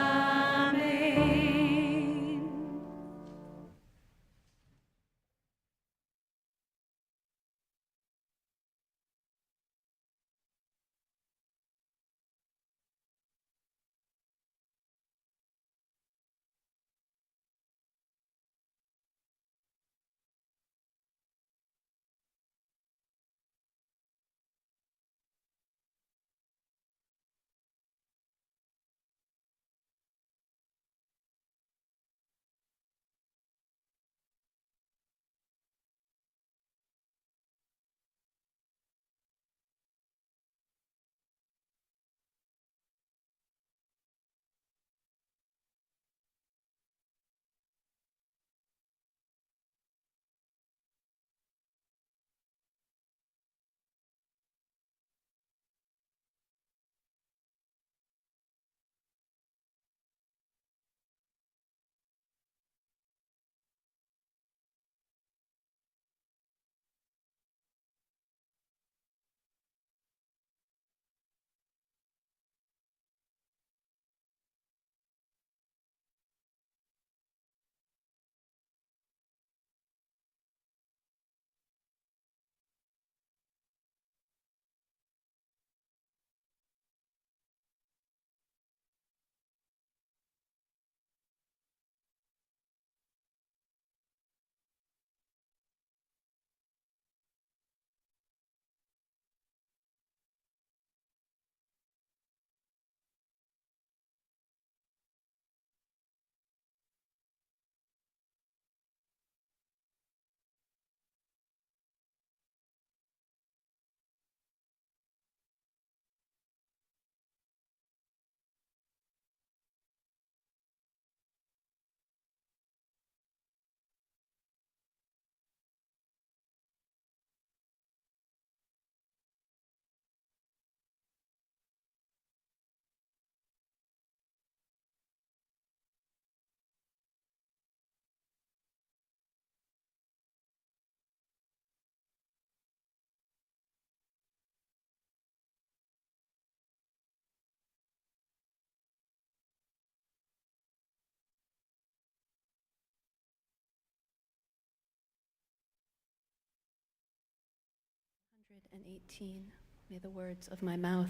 And 18. May the words of my mouth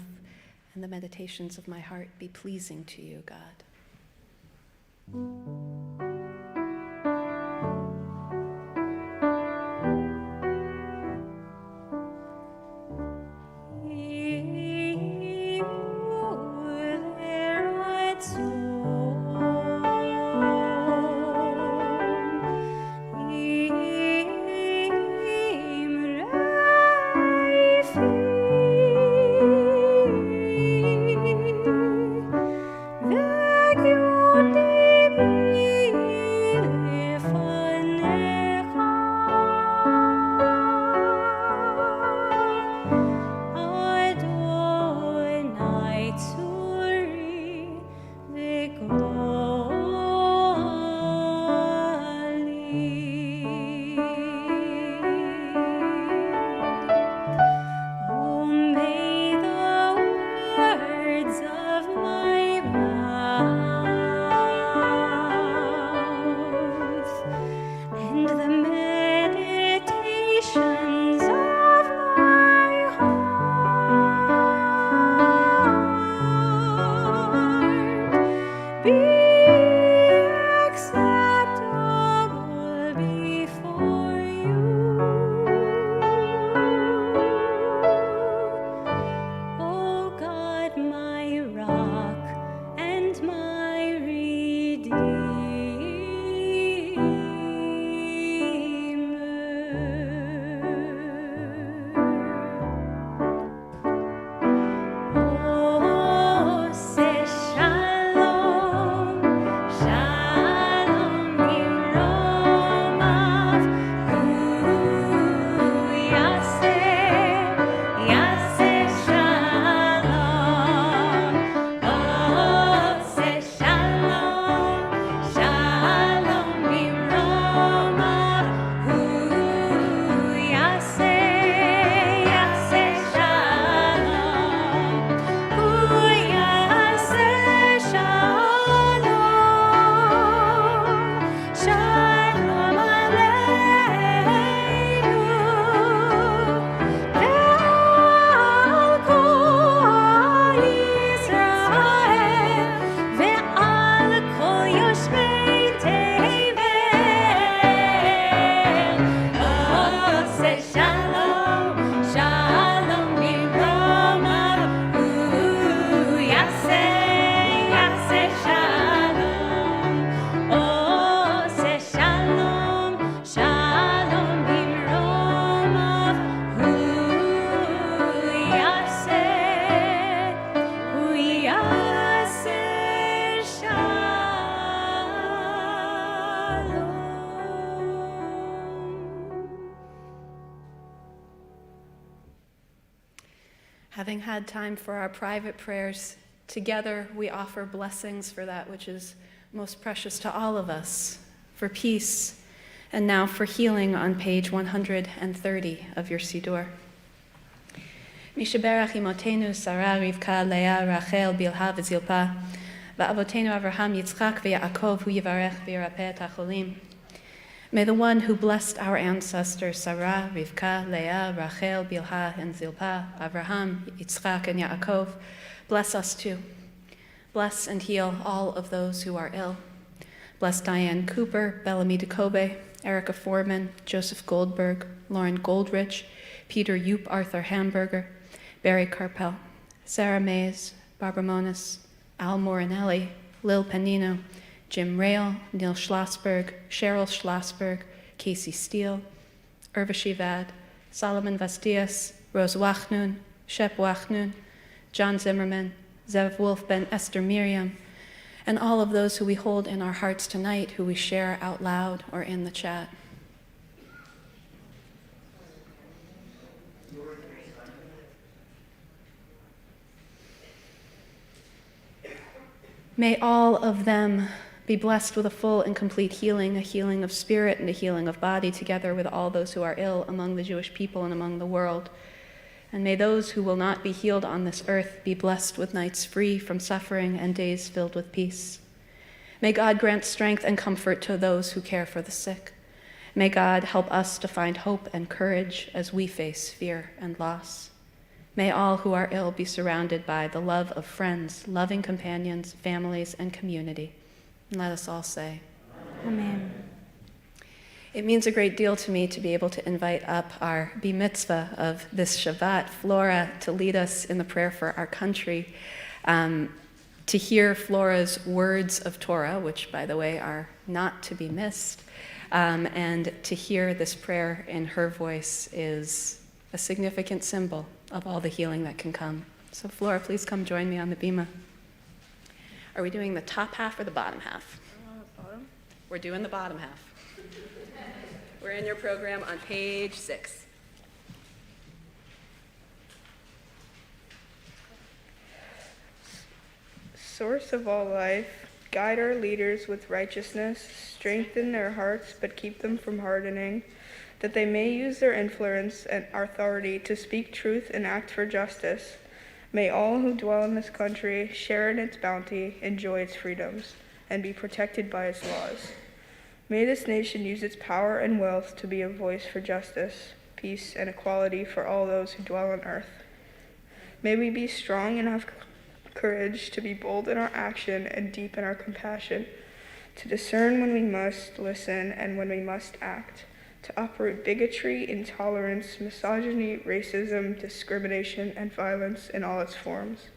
and the meditations of my heart be pleasing to you, God. Veg Having had time for our private prayers, together we offer blessings for that which is most precious to all of us, for peace, and now for healing on page 130 of your Siddur. Mishaberach imotenu Sarah, Rivka, Leah, Rachel, Bilha, Zilpah, Va'avotenu Avraham, Yitzchak, Ve'Yaakov, Hu Yivarech, Ve'Yirapeh et HaCholim. May the one who blessed our ancestors, Sarah, Rivka, Leah, Rachel, Bilha, and Zilpah, Avraham, Yitzchak, and Yaakov, bless us too. Bless and heal all of those who are ill. Bless Diane Cooper, Bellamy DeKobe, Erica Foreman, Joseph Goldberg, Lauren Goldrich, Peter Yoop, Arthur Hamburger, Barry Carpel, Sarah Mays, Barbara Monis, Al Morinelli, Lil Panino, Jim Rail, Neil Schlossberg, Cheryl Schlossberg, Casey Steele, Urvashi Vad, Solomon Vastias, Rose Wachnun, Shep Wachnun, John Zimmerman, Zev Wolf Ben Esther Miriam, and all of those who we hold in our hearts tonight, who we share out loud or in the chat. May all of them be blessed with a full and complete healing, a healing of spirit and a healing of body, together with all those who are ill among the Jewish people and among the world. And may those who will not be healed on this earth be blessed with nights free from suffering and days filled with peace. May God grant strength and comfort to those who care for the sick. May God help us to find hope and courage as we face fear and loss. May all who are ill be surrounded by the love of friends, loving companions, families, and community. And let us all say, Amen. It means a great deal to me to be able to invite up our Mitzvah of this Shabbat, Flora, to lead us in the prayer for our country, to hear Flora's words of Torah, which, by the way, are not to be missed, and to hear this prayer in her voice is a significant symbol of all the healing that can come. So Flora, please come join me on the bima. Are we doing the top half or the bottom half? Bottom. We're doing the bottom half. We're in your program on page 6. Source of all life, guide our leaders with righteousness, strengthen their hearts but keep them from hardening, that they may use their influence and authority to speak truth and act for justice. May all who dwell in this country share in its bounty, enjoy its freedoms, and be protected by its laws. May this nation use its power and wealth to be a voice for justice, peace, and equality for all those who dwell on earth. May we be strong and have courage to be bold in our action and deep in our compassion, to discern when we must listen and when we must act, to uproot bigotry, intolerance, misogyny, racism, discrimination, and violence in all its forms,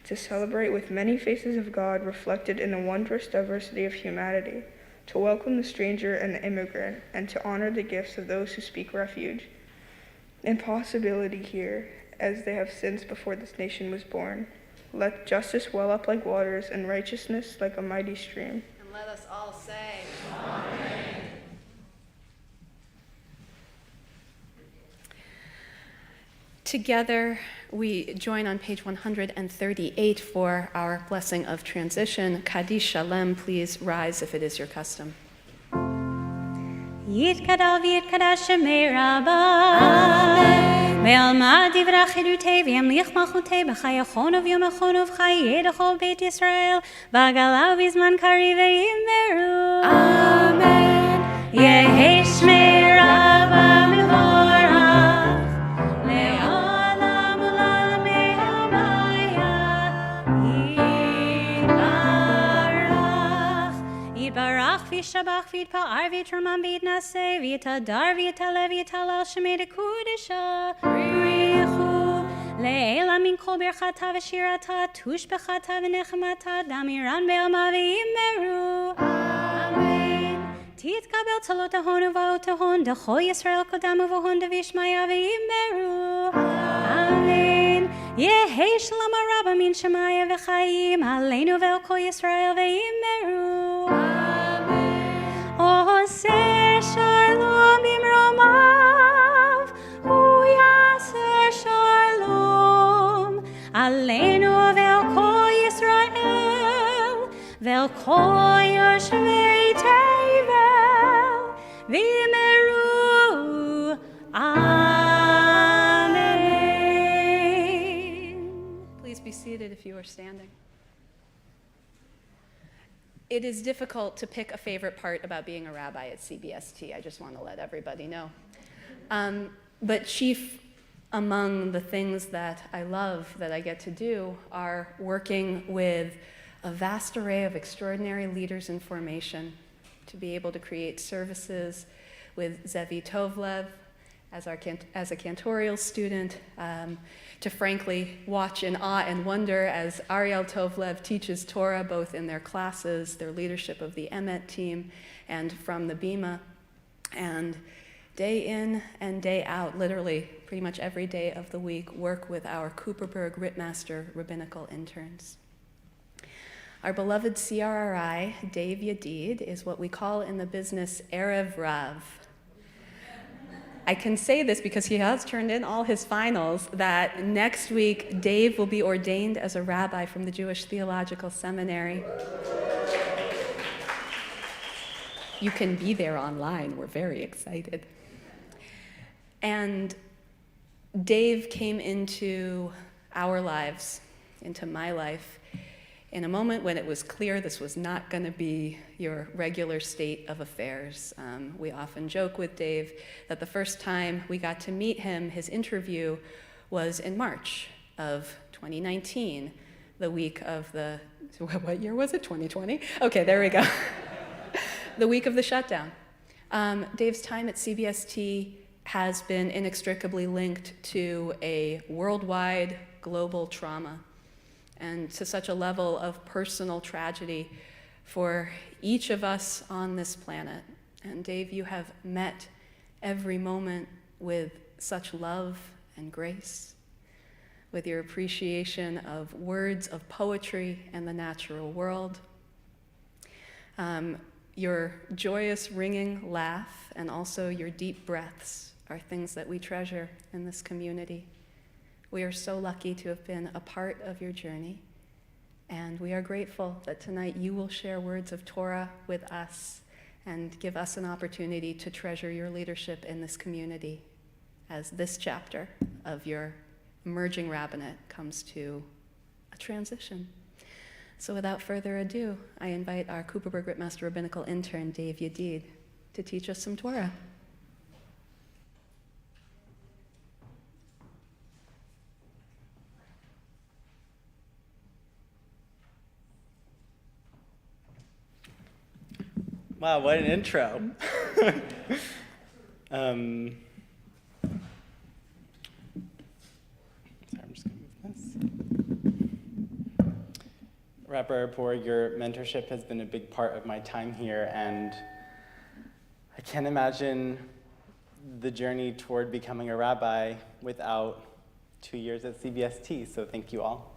to celebrate with many faces of God reflected in the wondrous diversity of humanity, to welcome the stranger and the immigrant, and to honor the gifts of those who speak refuge and possibility here, as they have since before this nation was born. Let justice well up like waters and righteousness like a mighty stream. And let us all say, Amen. Together, we join on page 138 for our blessing of transition. Kaddish Shalem, please rise if it is your custom. יתגדל ויתקדש שמי רבה ועלמא דברי חירותי וימליך מלכותי בחייכון וביומכון ובחיי לכל בית ישראל והגלה בזמן קריב ויאמרו אמן יהי שמי רבה מבורך לעולם ולעולמי הבאה יתברך וישתבח ויתפאר ויתרומם ויתנשא ויתהדר ויתעלה ויתהלל שמי דקודשה בריחו לעילא מן כל ברכתה ושירתה תושבחתה ונחמתה דמירן בעלמא ויאמרו אמן תתקבל צלות ההון ובאות ההון דכל ישראל קדם ובהון דבישמיא ויאמרו אמן יהי שלום הרבה מן שמיא וחיים עלינו ועל כל ישראל ויאמרו עושה שלום במרומיו, הוא יעשה שלום b'chol yoshvei tevel v'yimeru amen. Please be seated if you are standing. It is difficult to pick a favorite part about being a rabbi at Cbsd. I just want to let everybody know. But chief among the things that I love that I get to do are working with a vast array of extraordinary leaders in formation to be able to create services with Zevi Tovlev as a cantorial student, to frankly watch in awe and wonder as Ariel Tovlev teaches Torah both in their classes, their leadership of the Emet team, and from the Bima. And day in and day out, literally pretty much every day of the week, work with our Cooperberg Ritmaster rabbinical interns. Our beloved CRRI, Dave Yadid, is what we call in the business Erev Rav. I can say this because he has turned in all his finals, that next week Dave will be ordained as a rabbi from the Jewish Theological Seminary. You can be there online. We're very excited. And Dave came into our lives, into my life, in a moment when it was clear this was not going to be your regular state of affairs. We often joke with Dave that the first time we got to meet him, his interview was in March of 2019, the week of the, what year was it, 2020? Okay, there we go. The week of the shutdown. Dave's time at Cbsd has been inextricably linked to a worldwide global trauma and to such a level of personal tragedy for each of us on this planet. And Dave, you have met every moment with such love and grace, with your appreciation of words of poetry and the natural world, your joyous ringing laugh, and also your deep breaths are things that we treasure in this community. We are so lucky to have been a part of your journey, and we are grateful that tonight you will share words of Torah with us and give us an opportunity to treasure your leadership in this community as this chapter of your emerging rabbinate comes to a transition. So without further ado, I invite our Cooperberg Ritmaster Rabbinical intern, Dave Yadid, to teach us some Torah. Wow, what an intro. Sorry, I'm just going to move this. Rabbi Rapport, your mentorship has been a big part of my time here, and I can't imagine the journey toward becoming a rabbi without 2 years at Cbsd, so thank you all.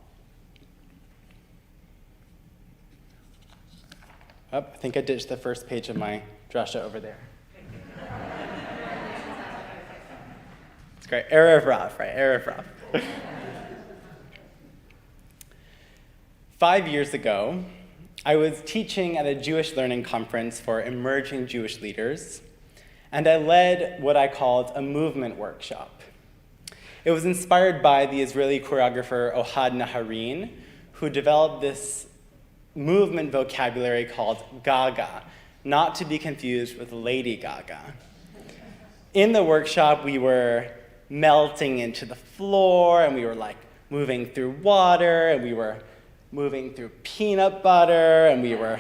Oh, I think I ditched the first page of my drasha over there. It's great. Erev Rav, right? Erev Rav. 5 years ago, I was teaching at a Jewish learning conference for emerging Jewish leaders, and I led what I called a movement workshop. It was inspired by the Israeli choreographer Ohad Naharin, who developed this movement vocabulary called Gaga, not to be confused with Lady Gaga. In the workshop, we were melting into the floor, and we were like moving through water, and we were moving through peanut butter, and we were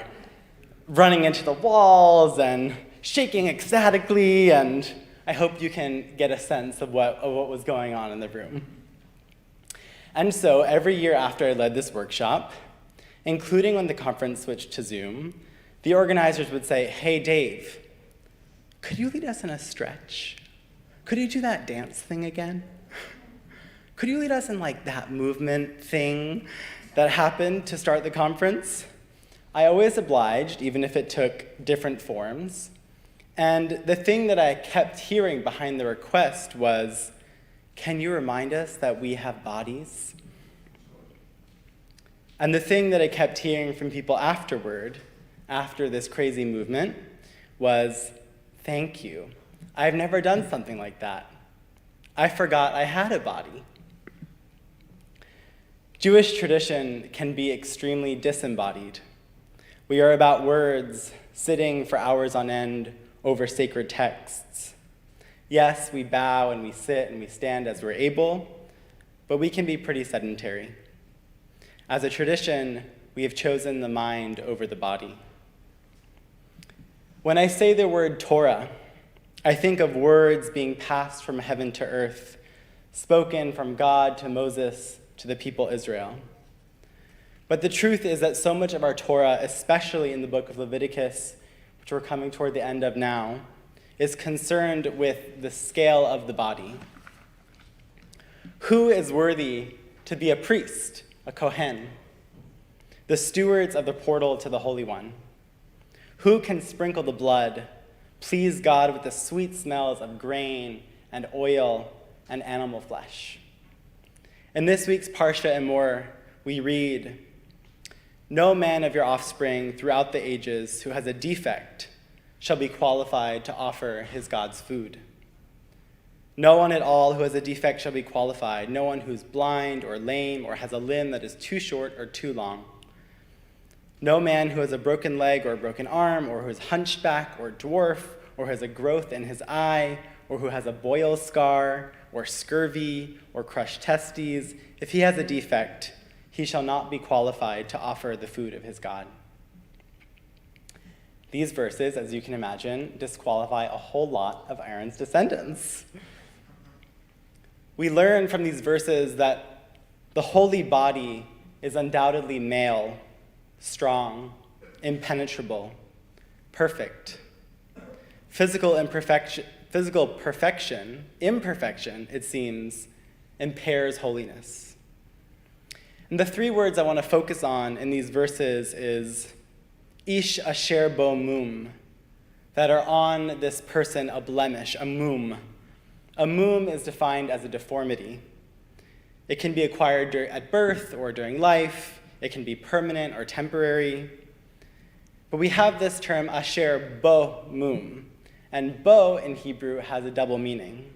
running into the walls and shaking ecstatically, and I hope you can get a sense of what was going on in the room. And so every year after I led this workshop, including when the conference switched to Zoom, the organizers would say, "Hey, Dave, could you lead us in a stretch? Could you do that dance thing again? Could you lead us in like that movement thing that happened to start the conference?" I always obliged, even if it took different forms. And the thing that I kept hearing behind the request was, "Can you remind us that we have bodies?" And the thing that I kept hearing from people afterward after this crazy movement was, "Thank you. I've never done something like that. I forgot I had a body." Jewish tradition can be extremely disembodied. We are about words, sitting for hours on end over sacred texts. Yes, we bow and we sit and we stand as we're able, but we can be pretty sedentary. As a tradition, we have chosen the mind over the body. When I say the word Torah, I think of words being passed from heaven to earth, spoken from God to Moses to the people Israel. But the truth is that so much of our Torah, especially in the book of Leviticus, which we're coming toward the end of now, is concerned with the scale of the body. Who is worthy to be a priest, a Kohen, the stewards of the portal to the Holy One? Who can sprinkle the blood, please God with the sweet smells of grain and oil and animal flesh? In this week's Parsha Emor, we read, "No man of your offspring throughout the ages who has a defect shall be qualified to offer his God's food. No one at all who has a defect shall be qualified, no one who's blind or lame or has a limb that is too short or too long. No man who has a broken leg or a broken arm, or who is hunchback or dwarf, or has a growth in his eye, or who has a boil scar, or scurvy, or crushed testes, if he has a defect, he shall not be qualified to offer the food of his God." These verses, as you can imagine, disqualify a whole lot of Aaron's descendants. We learn from these verses that the holy body is undoubtedly male, strong, impenetrable, perfect. Physical imperfection, it seems, impairs holiness. And the three words I want to focus on in these verses is ish asher bo mum, that are on this person a blemish, a mum. A mum is defined as a deformity. It can be acquired at birth or during life. It can be permanent or temporary. But we have this term asher bo mum. And bo in Hebrew has a double meaning.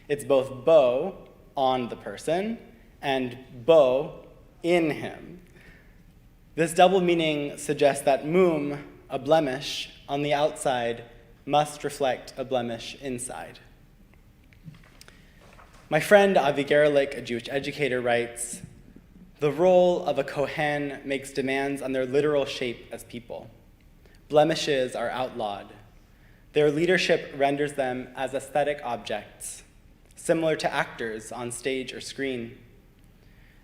It's both bo, on the person, and bo, in him. This double meaning suggests that mum, a blemish, on the outside must reflect a blemish inside. My friend Avi Gerlich, a Jewish educator, writes, "The role of a Kohen makes demands on their literal shape as people. Blemishes are outlawed. Their leadership renders them as aesthetic objects, similar to actors on stage or screen.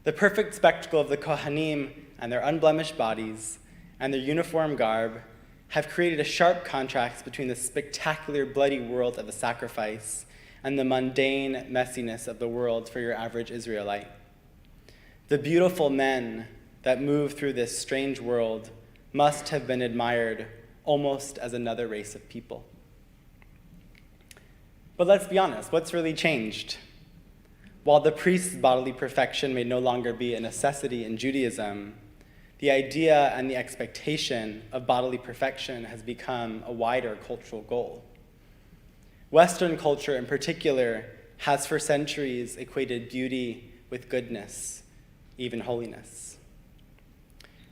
The perfect spectacle of the Kohanim and their unblemished bodies and their uniform garb have created a sharp contrast between the spectacular bloody world of the sacrifice and the mundane messiness of the world for your average Israelite. The beautiful men that move through this strange world must have been admired almost as another race of people." But let's be honest, what's really changed? While the priest's bodily perfection may no longer be a necessity in Judaism, the idea and the expectation of bodily perfection has become a wider cultural goal. Western culture in particular has for centuries equated beauty with goodness, even holiness.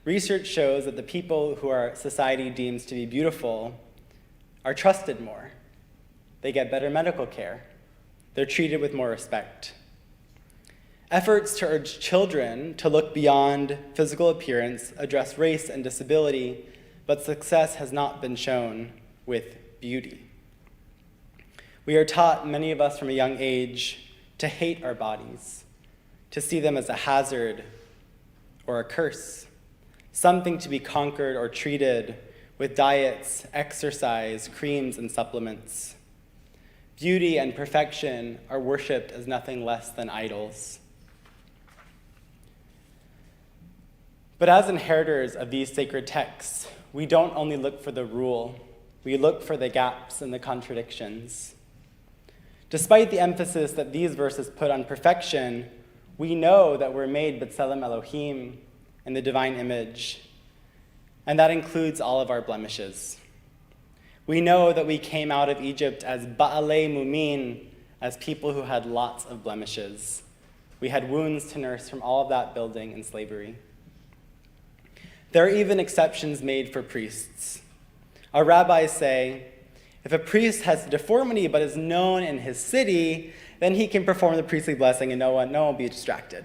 Research shows that the people who our society deems to be beautiful are trusted more. They get better medical care. They're treated with more respect. Efforts to urge children to look beyond physical appearance address race and disability, but success has not been shown with beauty. We are taught, many of us from a young age, to hate our bodies, to see them as a hazard or a curse, something to be conquered or treated with diets, exercise, creams, and supplements. Beauty and perfection are worshipped as nothing less than idols. But as inheritors of these sacred texts, we don't only look for the rule, we look for the gaps and the contradictions. Despite the emphasis that these verses put on perfection, we know that we're made b'tselem Elohim, in the divine image. and that includes all of our blemishes. We know that we came out of Egypt as ba'alei mumin, as people who had lots of blemishes. We had wounds to nurse from all of that building and slavery. There are even exceptions made for priests. Our rabbis say, if a priest has a deformity but is known in his city, then he can perform the priestly blessing and no one will be distracted.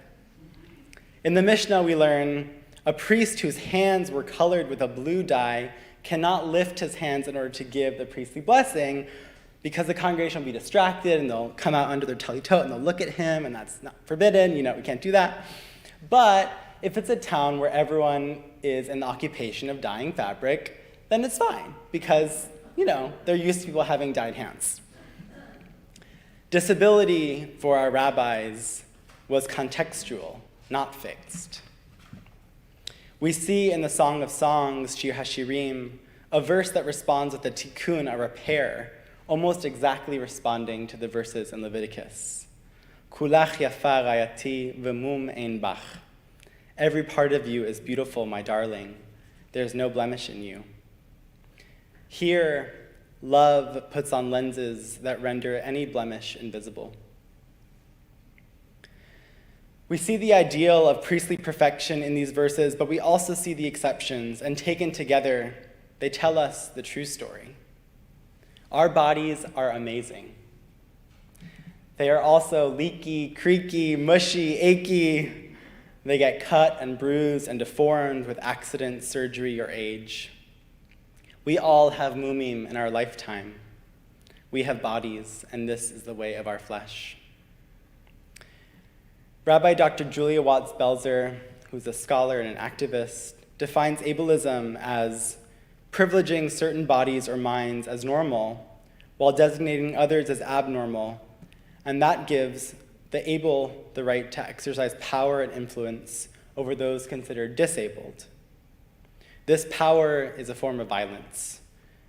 In the Mishnah, we learn a priest whose hands were colored with a blue dye cannot lift his hands in order to give the priestly blessing because the congregation will be distracted and they'll come out under their talitot and they'll look at him, and that's not forbidden, we can't do that. But if it's a town where everyone is in the occupation of dyeing fabric, then it's fine because, they're used to people having dyed hands. Disability for our rabbis was contextual, not fixed. We see in the Song of Songs, Shir HaShirim, a verse that responds with a tikkun, a repair, almost exactly responding to the verses in Leviticus. Kulach yafa rayati v'mum ein bach. Every part of you is beautiful, my darling. There's no blemish in you. Here, love puts on lenses that render any blemish invisible. We see the ideal of priestly perfection in these verses, but we also see the exceptions, and taken together, they tell us the true story. Our bodies are amazing. They are also leaky, creaky, mushy, achy. They get cut and bruised and deformed with accident, surgery, or age. We all have mumim in our lifetime. We have bodies, and this is the way of our flesh. Rabbi Dr. Julia Watts-Belzer, who's a scholar and an activist, defines ableism as privileging certain bodies or minds as normal while designating others as abnormal, and that gives the able the right to exercise power and influence over those considered disabled. This power is a form of violence,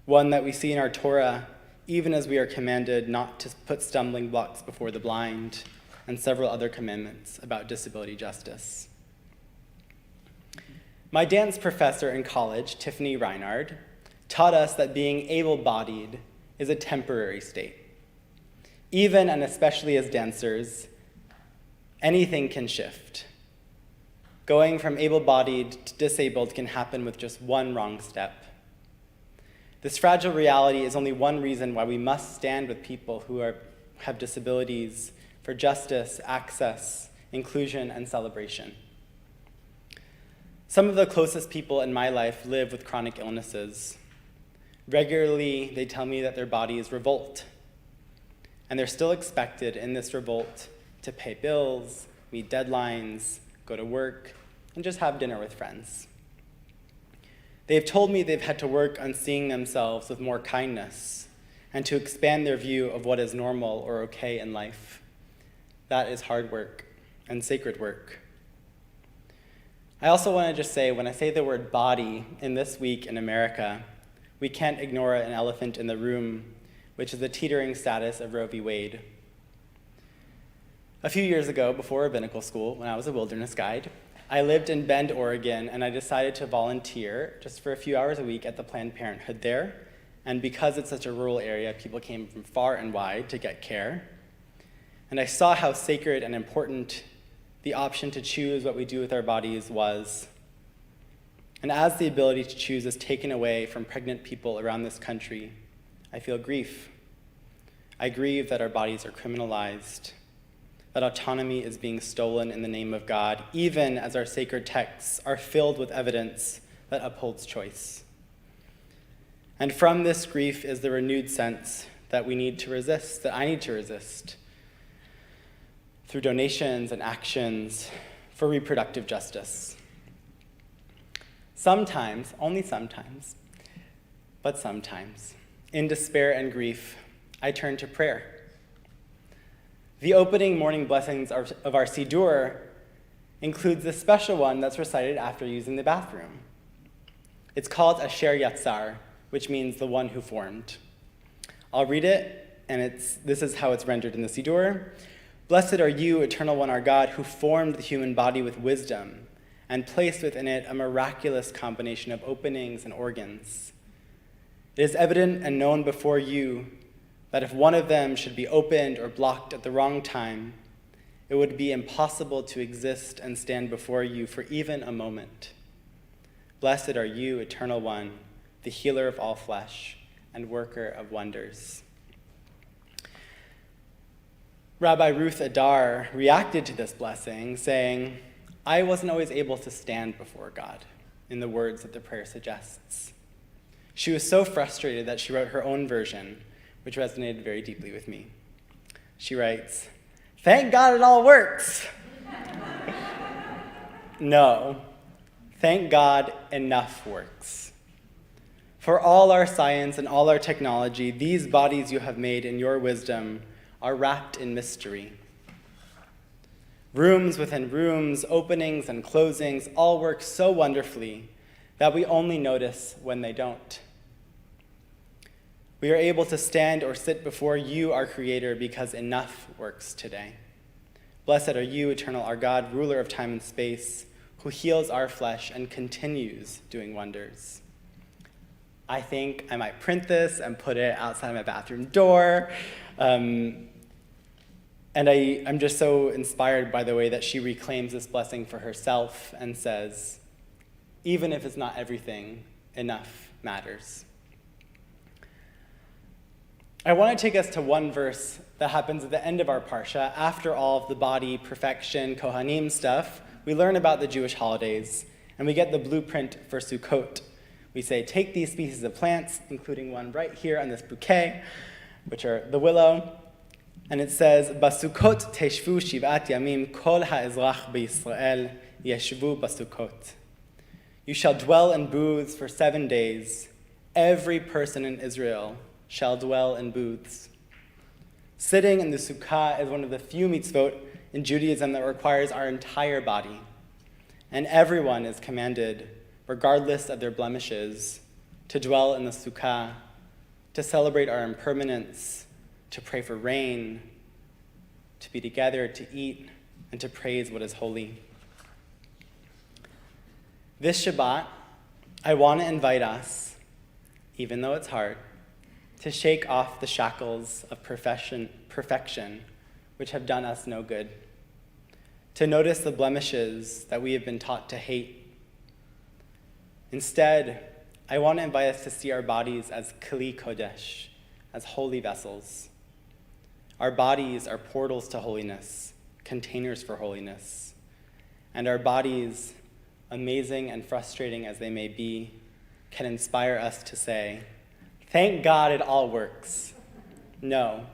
one that we see in our Torah, even as we are commanded not to put stumbling blocks before the blind, and several other commandments about disability justice. My dance professor in college, Tiffany Reinhard, taught us that being able-bodied is a temporary state. Even and especially as dancers, anything can shift. Going from able-bodied to disabled can happen with just one wrong step. This fragile reality is only one reason why we must stand with people who have disabilities for justice, access, inclusion, and celebration. Some of the closest people in my life live with chronic illnesses. Regularly, they tell me that their bodies revolt, and they're still expected in this revolt to pay bills, meet deadlines, go to work, and just have dinner with friends. They've told me they've had to work on seeing themselves with more kindness and to expand their view of what is normal or okay in life. That is hard work and sacred work. I also want to just say, when I say the word body in this week in America, we can't ignore an elephant in the room, which is the teetering status of Roe v. Wade. A few years ago, before rabbinical school, when I was a wilderness guide, I lived in Bend, Oregon, and I decided to volunteer just for a few hours a week at the Planned Parenthood there. And because it's such a rural area, people came from far and wide to get care. And I saw how sacred and important the option to choose what we do with our bodies was. And as the ability to choose is taken away from pregnant people around this country, I feel grief. I grieve that our bodies are criminalized, that autonomy is being stolen in the name of God, even as our sacred texts are filled with evidence that upholds choice. And from this grief is the renewed sense that we need to resist, that I need to resist, through donations and actions for reproductive justice. Sometimes, only sometimes, but sometimes, in despair and grief, I turn to prayer. The opening morning blessings of our Siddur includes this special one that's recited after using the bathroom. It's called Asher Yatzar, which means the one who formed. I'll read it, and this is how it's rendered in the Siddur. Blessed are you, Eternal One, our God, who formed the human body with wisdom and placed within it a miraculous combination of openings and organs. It is evident and known before you that if one of them should be opened or blocked at the wrong time, it would be impossible to exist and stand before you for even a moment. Blessed are you, Eternal One, the healer of all flesh and worker of wonders. Rabbi Ruth Adar reacted to this blessing, saying, I wasn't always able to stand before God, in the words that the prayer suggests. She was so frustrated that she wrote her own version, which resonated very deeply with me. She writes, thank God it all works. No, thank God enough works. For all our science and all our technology, these bodies you have made in your wisdom are wrapped in mystery. Rooms within rooms, openings and closings all work so wonderfully that we only notice when they don't. We are able to stand or sit before you, our Creator, because enough works today. Blessed are you, Eternal, our God, ruler of time and space, who heals our flesh and continues doing wonders. I think I might print this and put it outside my bathroom door. And I'm just so inspired by the way that she reclaims this blessing for herself and says, even if it's not everything, enough matters. I want to take us to one verse that happens at the end of our parsha. After all of the body, perfection, Kohanim stuff, we learn about the Jewish holidays, and we get the blueprint for Sukkot. We say, take these species of plants, including one right here on this bouquet, which are the willow, and it says, Basukot teshvu shivat yamim kol ha'ezrach b'Yisrael yeshvu basukot. You shall dwell in booths for 7 days. Every person in Israel shall dwell in booths. Sitting in the sukkah is one of the few mitzvot in Judaism that requires our entire body. And everyone is commanded, regardless of their blemishes, to dwell in the sukkah, to celebrate our impermanence, to pray for rain, to be together, to eat, and to praise what is holy. This Shabbat, I want to invite us, even though it's hard, to shake off the shackles of perfection, which have done us no good, to notice the blemishes that we have been taught to hate. Instead, I want to invite us to see our bodies as kli kodesh, as holy vessels. Our bodies are portals to holiness, containers for holiness. And our bodies, amazing and frustrating as they may be, can inspire us to say, thank God it all works. No,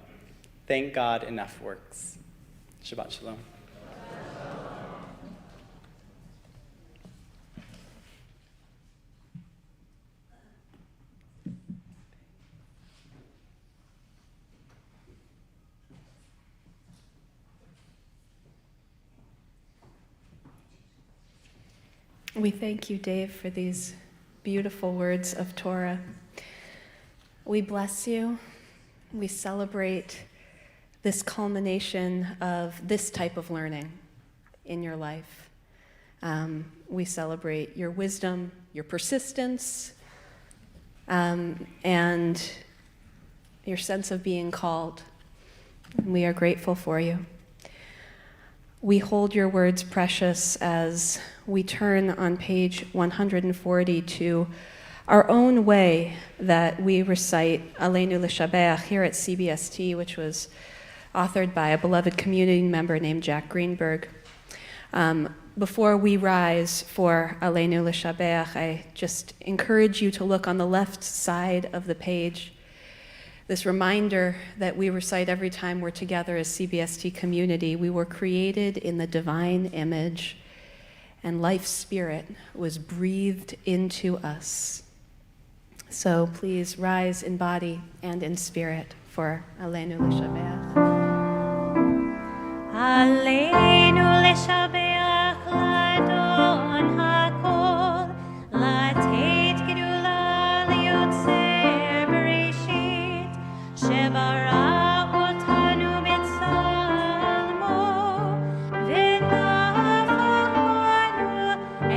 thank God enough works. Shabbat shalom. We thank you, Dave, for these beautiful words of Torah. We bless you. We celebrate this culmination of this type of learning in your life. We celebrate your wisdom, your persistence, and your sense of being called. We are grateful for you. We hold your words precious as we turn on page 140 to our own way that we recite Aleinu L'Shabeach here at Cbsd, which was authored by a beloved community member named Jack Greenberg. Before we rise for Aleinu L'Shabeach, I just encourage you to look on the left side of the page. This reminder that we recite every time we're together as Cbsd community. We were created in the divine image, and life spirit was breathed into us. So please rise in body and in spirit for Aleinu L'Shabeach. Aleinu L'Shabeach L'Adon HaKol, L'Teit Gedula L'Yotzer Bereshit, Shebara Otanu B'Tzalmo, V'Nafach Banu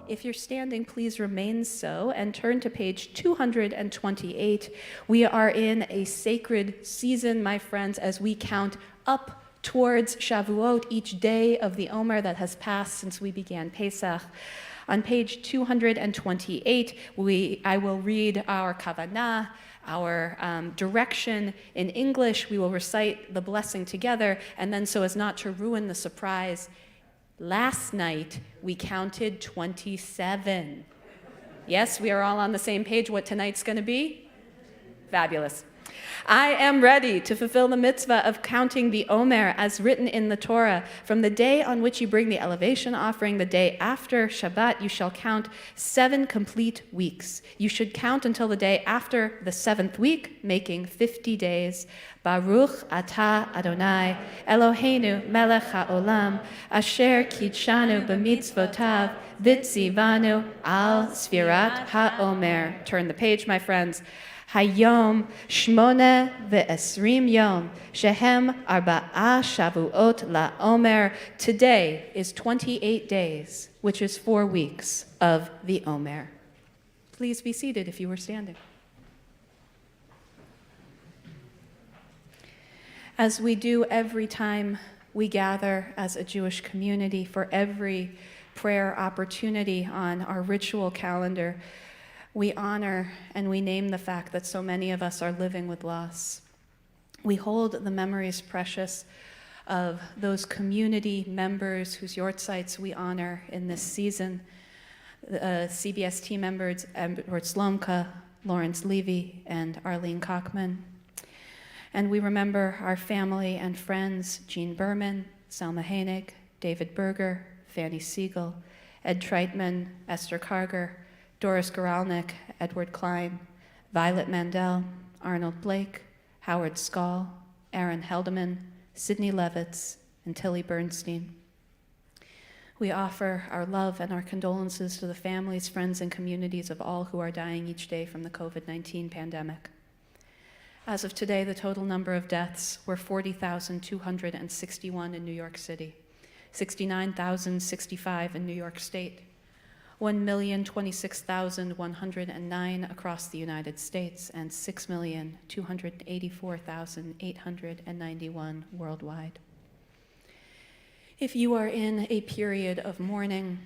If you're standing, please remain so and turn to page 228. We are in a sacred season, my friends, as we count up towards Shavuot, each day of the Omer that has passed since we began Pesach. On page 228, I will read our kavanah, our direction in English. We will recite the blessing together, and then so as not to ruin the surprise, last night we counted 27. Yes, we are all on the same page what tonight's going to be? Fabulous. I am ready to fulfill the mitzvah of counting the Omer as written in the Torah. From the day on which you bring the elevation offering, the day after Shabbat, you shall count 7 complete weeks. You should count until the day after the 7th week, making 50 days. Baruch atah Adonai, Eloheinu melech haolam, asher kidshanu b'mitzvotav, v'tzivanu al sfirat ha'omer. Turn the page, my friends. Hayom shmone ve'esrim yom shehem arba'a shavuot la'omer. Today is 28 days, which is 4 weeks of the Omer. Please be seated if you were standing. As we do every time we gather as a Jewish community for every prayer opportunity on our ritual calendar, we honor and we name the fact that so many of us are living with loss. We hold the memories precious of those community members whose yortzites we honor in this season. Cbsd members Edward Slomka, Lawrence Levy, and Arlene Kochman. And we remember our family and friends, Jean Berman, Selma Hainig, David Berger, Fanny Siegel, Ed Treitman, Esther Karger, Doris Goralnik, Edward Klein, Violet Mandel, Arnold Blake, Howard Skall, Aaron Heldeman, Sidney Levitz, and Tilly Bernstein. We offer our love and our condolences to the families, friends, and communities of all who are dying each day from the COVID-19 pandemic. As of today, the total number of deaths were 40,261 in New York City, 69,065 in New York State, 1,026,109 across the United States, and 6,284,891 worldwide. If you are in a period of mourning,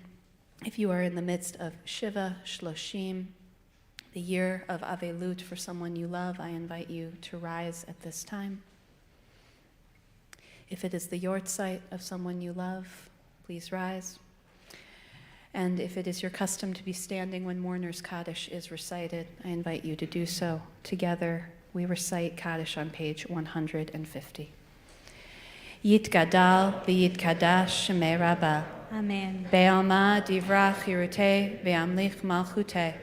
if you are in the midst of Shiva Shloshim, the year of Avelut for someone you love, I invite you to rise at this time. If it is the yortzeit of someone you love, please rise. And if it is your custom to be standing when Mourner's Kaddish is recited, I invite you to do so. Together, we recite Kaddish on page 150. Yitgadal v'yitkadash shemei Rabbah, Amen. Be'alma divra chirute ve'amlich malchute.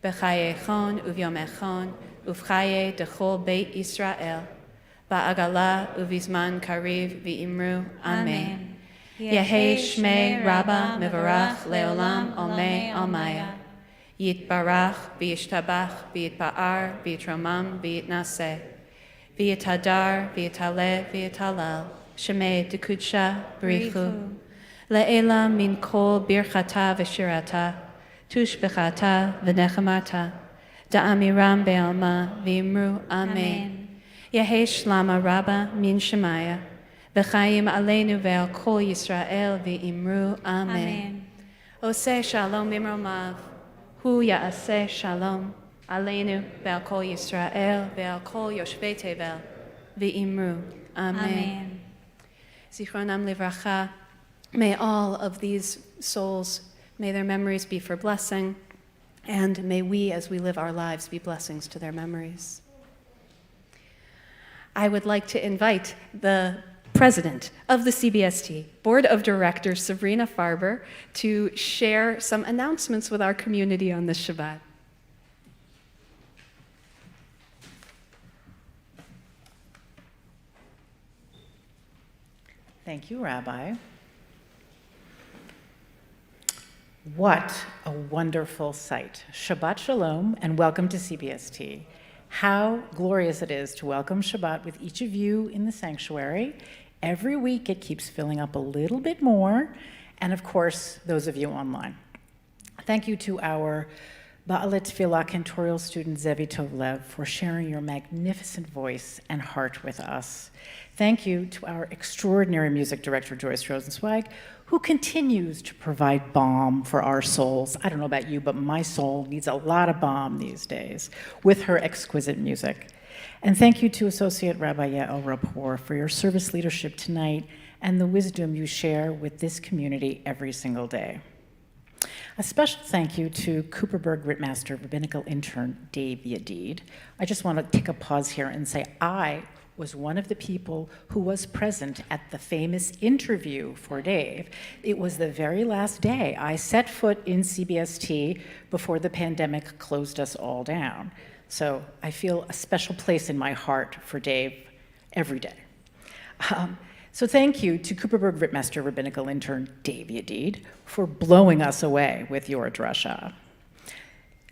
B'chayechon uvyomechon uvchaye dechol beit Yisrael. Ba'agala uvizman kariv v'imru. Amen. Yehi shmei rabba mevarach leolam olmei almaya. Yitbarach v'yishtabach v'yitba'ar v'yitromam v'yitnaseh. V'yitadar v'yitaleh v'yitalel. Shemei dekudsha b'richu. Le'ela min kol birchata v'shirata. Tush b'chata v'nechamata. Da'amiram be'alma v'imru. Amen. Yehi shlama rabba min shemaya. V'chaim aleinu ve'al kol Yisrael v'imru. Amen. Oseh shalom b'mromav. Hu ya'aseh shalom. Aleinu ve'al kol Yisrael ve'al kol yoshvei tevel v'imru. Amen. Zichronam livracha. May all of these souls, may their memories be for blessing, and may we, as we live our lives, be blessings to their memories. I would like to invite the president of the Cbsd Board of Directors, Sabrina Farber, to share some announcements with our community on this Shabbat. Thank you, Rabbi. What a wonderful sight. Shabbat Shalom and welcome to Cbsd. How glorious it is to welcome Shabbat with each of you in the sanctuary. Every week it keeps filling up a little bit more, and of course, those of you online. Thank you to our Ba'alet Tefillah cantorial student Zevi Tovlev for sharing your magnificent voice and heart with us. Thank you to our extraordinary music director, Joyce Rosenzweig, who continues to provide balm for our souls. I don't know about you, but my soul needs a lot of balm these days with her exquisite music. And thank you to Associate Rabbi Yael Rapport for your service leadership tonight and the wisdom you share with this community every single day. A special thank you to Cooperberg Ritmaster Rabbinical Intern Dave Yadid. I just want to take a pause here and say I was one of the people who was present at the famous interview for Dave. It was the very last day I set foot in Cbsd before the pandemic closed us all down. So I feel a special place in my heart for Dave every day. So thank you to Cooperberg Ritmaster Rabbinical Intern Dave Yadid for blowing us away with your drasha.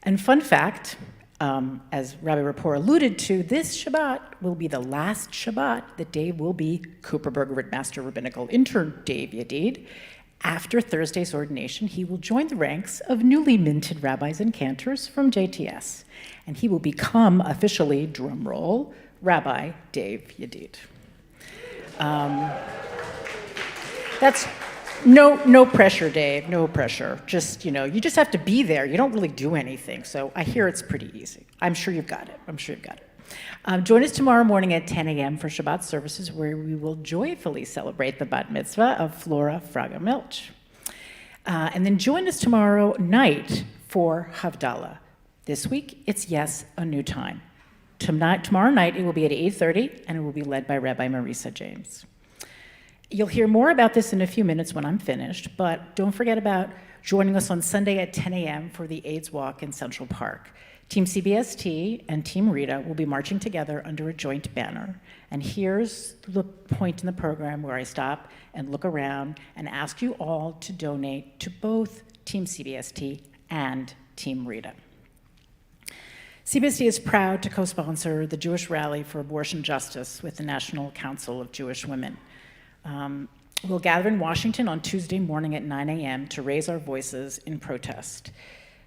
And fun fact, as Rabbi Rapport alluded to, this Shabbat will be the last Shabbat that Dave will be Cooperberg Ritmaster Rabbinical Intern Dave Yadid. After Thursday's ordination, he will join the ranks of newly minted rabbis and cantors from JTS, and he will become officially, drumroll, Rabbi Dave Yadid. That's no pressure, Dave, no pressure. Just, you just have to be there. You don't really do anything. So I hear it's pretty easy. I'm sure you've got it. Join us tomorrow morning at 10 a.m. for Shabbat services where we will joyfully celebrate the bat mitzvah of Flora Fraga Milch. And then join us tomorrow night for Havdalah. This week, it's a new time. Tomorrow night, it will be at 8:30, and it will be led by Rabbi Marisa James. You'll hear more about this in a few minutes when I'm finished, but don't forget about joining us on Sunday at 10 a.m. for the AIDS Walk in Central Park. Team Cbsd and Team Rita will be marching together under a joint banner. And here's the point in the program where I stop and look around and ask you all to donate to both Team Cbsd and Team Rita. Cbsd is proud to co-sponsor the Jewish Rally for Abortion Justice with the National Council of Jewish Women. We'll gather in Washington on Tuesday morning at 9 a.m. to raise our voices in protest.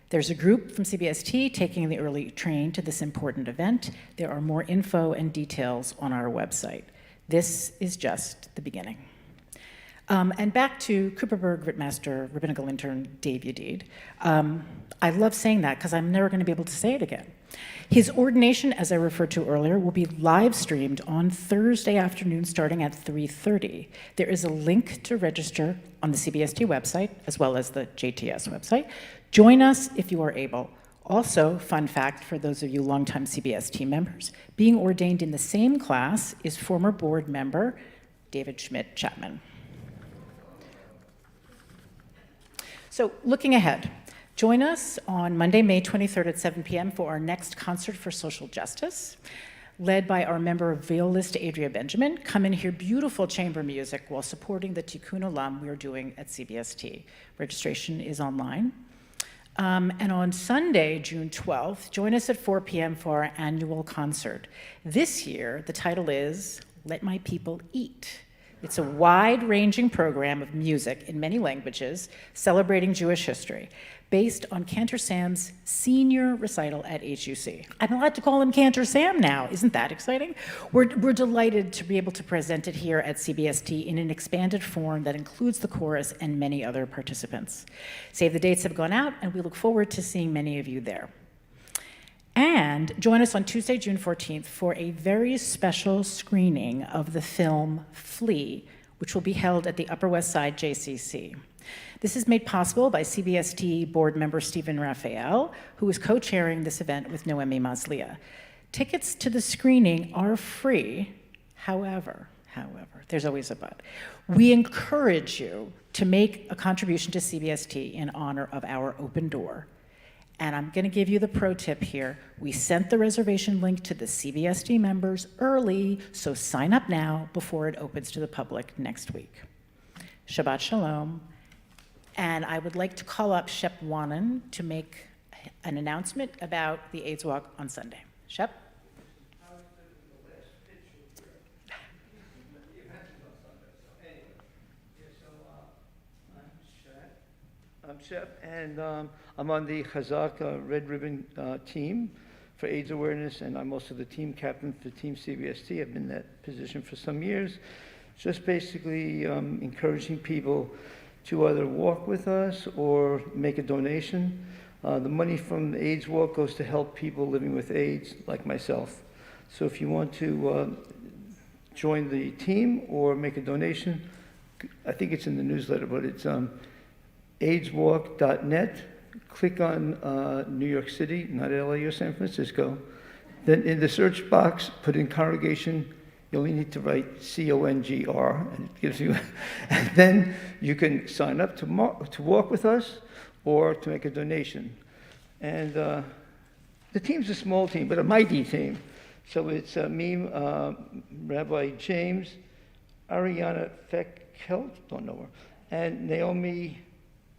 There's a group from Cbsd taking the early train to this important event. There are more info and details on our website. This is just the beginning. And back to Cooperberg Ritmaster Rabbinical Intern Dave Yadid. I love saying that because I'm never going to be able to say it again. His ordination, as I referred to earlier, will be live streamed on Thursday afternoon starting at 3:30. There is a link to register on the Cbsd website as well as the JTS website. Join us if you are able. Also, fun fact for those of you longtime Cbsd members, being ordained in the same class is former board member David Schmidt Chapman. So looking ahead, join us on Monday, May 23rd at 7 p.m. for our next Concert for Social Justice, led by our member violist Adria Benjamin. Come and hear beautiful chamber music while supporting the Tikkun Olam we are doing at Cbsd. Registration is online. And on Sunday, June 12th, join us at 4 p.m. for our annual concert. This year, the title is Let My People Eat. It's a wide-ranging program of music in many languages celebrating Jewish history, based on Cantor Sam's senior recital at HUC. I'm allowed to call him Cantor Sam now. Isn't that exciting? We're delighted to be able to present it here at Cbsd in an expanded form that includes the chorus and many other participants. Save the dates have gone out, and we look forward to seeing many of you there. And join us on Tuesday, June 14th for a very special screening of the film Flee, which will be held at the Upper West Side JCC. This is made possible by Cbsd board member Stephen Raphael, who is co-chairing this event with Noemi Maslia. Tickets to the screening are free. However, there's always a but. We encourage you to make a contribution to Cbsd in honor of our open door. And I'm going to give you the pro tip here. We sent the reservation link to the Cbsd members early, so sign up now before it opens to the public next week. Shabbat Shalom. And I would like to call up Shep Wanan to make an announcement about the AIDS Walk on Sunday. Shep? I'm Shep, and I'm on the Chazak Red Ribbon team for AIDS awareness, and I'm also the team captain for Team Cbsd. I've been in that position for some years, just basically encouraging people to either walk with us or make a donation. The money from the AIDS Walk goes to help people living with AIDS, like myself. So if you want to join the team or make a donation, I think it's in the newsletter, but it's AIDSWalk.net. Click on New York City, not LA or San Francisco. Then in the search box, put in congregation. You only need to write CONGR, and it gives you, and then you can sign up to walk with us or to make a donation. And the team's a small team, but a mighty team. So it's me, Rabbi James, Ariana Feckhelt, don't know her, and Naomi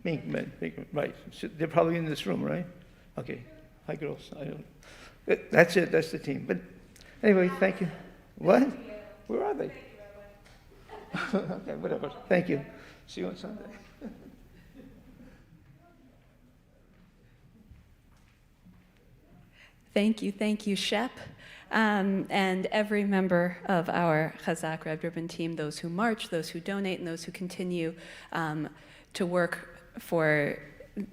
Minkman, right. So they're probably in this room, right? Okay. Hi, girls. I don't. That's it. That's the team. But anyway, thank you. What? Where are they? Okay, whatever. Thank you. See you on Sunday. Thank you, Shep, and every member of our Chazak Red Ribbon team, those who march, those who donate, and those who continue to work for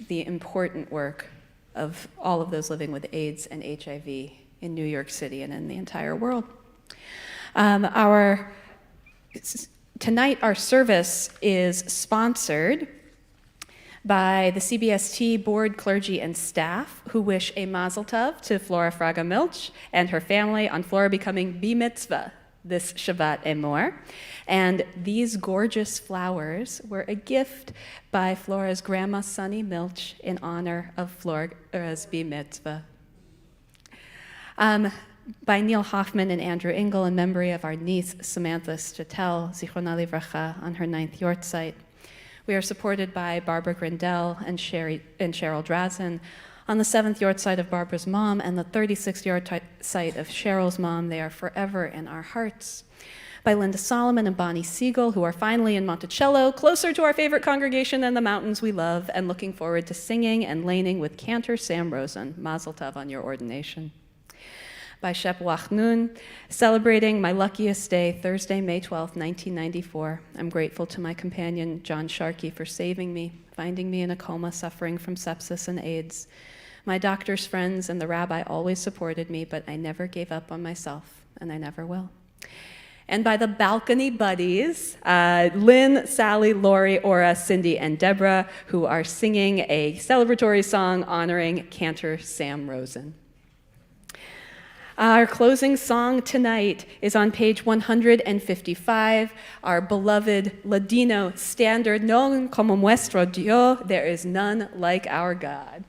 the important work of all of those living with AIDS and HIV in New York City and in the entire world. Tonight, our service is sponsored by the Cbsd board, clergy, and staff, who wish a mazel tov to Flora Fraga Milch and her family on Flora becoming Mitzvah this Shabbat and more. And these gorgeous flowers were a gift by Flora's grandma, Sunny Milch, in honor of Flora's Mitzvah. By Neil Hoffman and Andrew Engel in memory of our niece, Samantha Statel, Zichronah Livracha, on her 9th yortzeit. We are supported by Barbara Grindel and Cheryl Drazen on the 7th yortzeit of Barbara's mom and the 36th yortzeit of Cheryl's mom. They are forever in our hearts. By Linda Solomon and Bonnie Siegel, who are finally in Monticello, closer to our favorite congregation than the mountains we love, and looking forward to singing and laning with Cantor Sam Rosen. Mazel tov on your ordination. By Shep Wachnun, celebrating my luckiest day, Thursday, May 12th, 1994. I'm grateful to my companion, John Sharkey, for saving me, finding me in a coma, suffering from sepsis and AIDS. My doctor's friends and the rabbi always supported me, but I never gave up on myself, and I never will. And by the balcony buddies, Lynn, Sally, Lori, Ora, Cindy, and Deborah, who are singing a celebratory song honoring Cantor Sam Rosen. Our closing song tonight is on page 155, our beloved Ladino standard, Non como nuestro Dios, there is none like our God.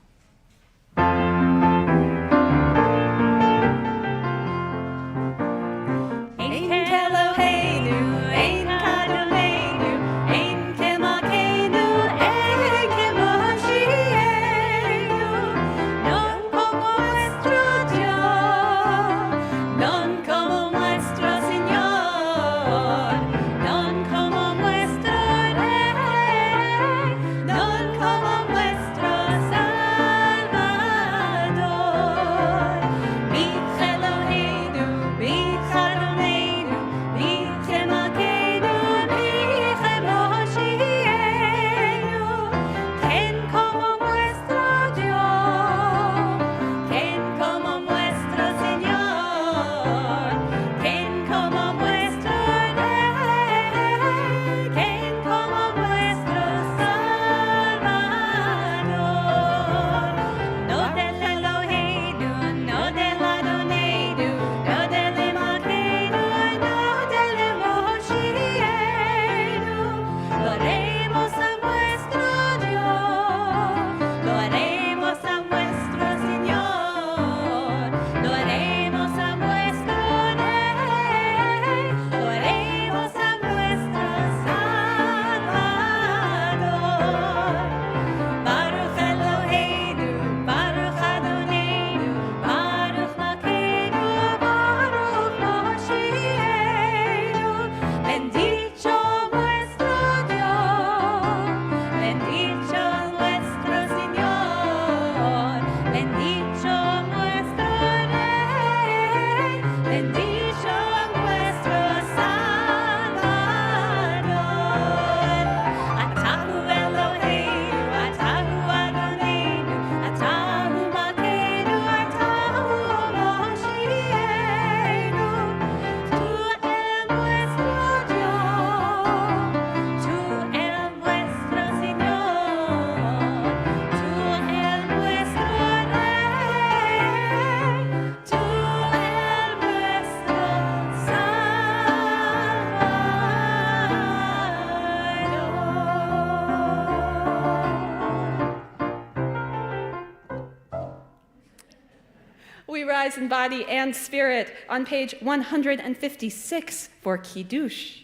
We rise in body and spirit on page 156 for Kiddush.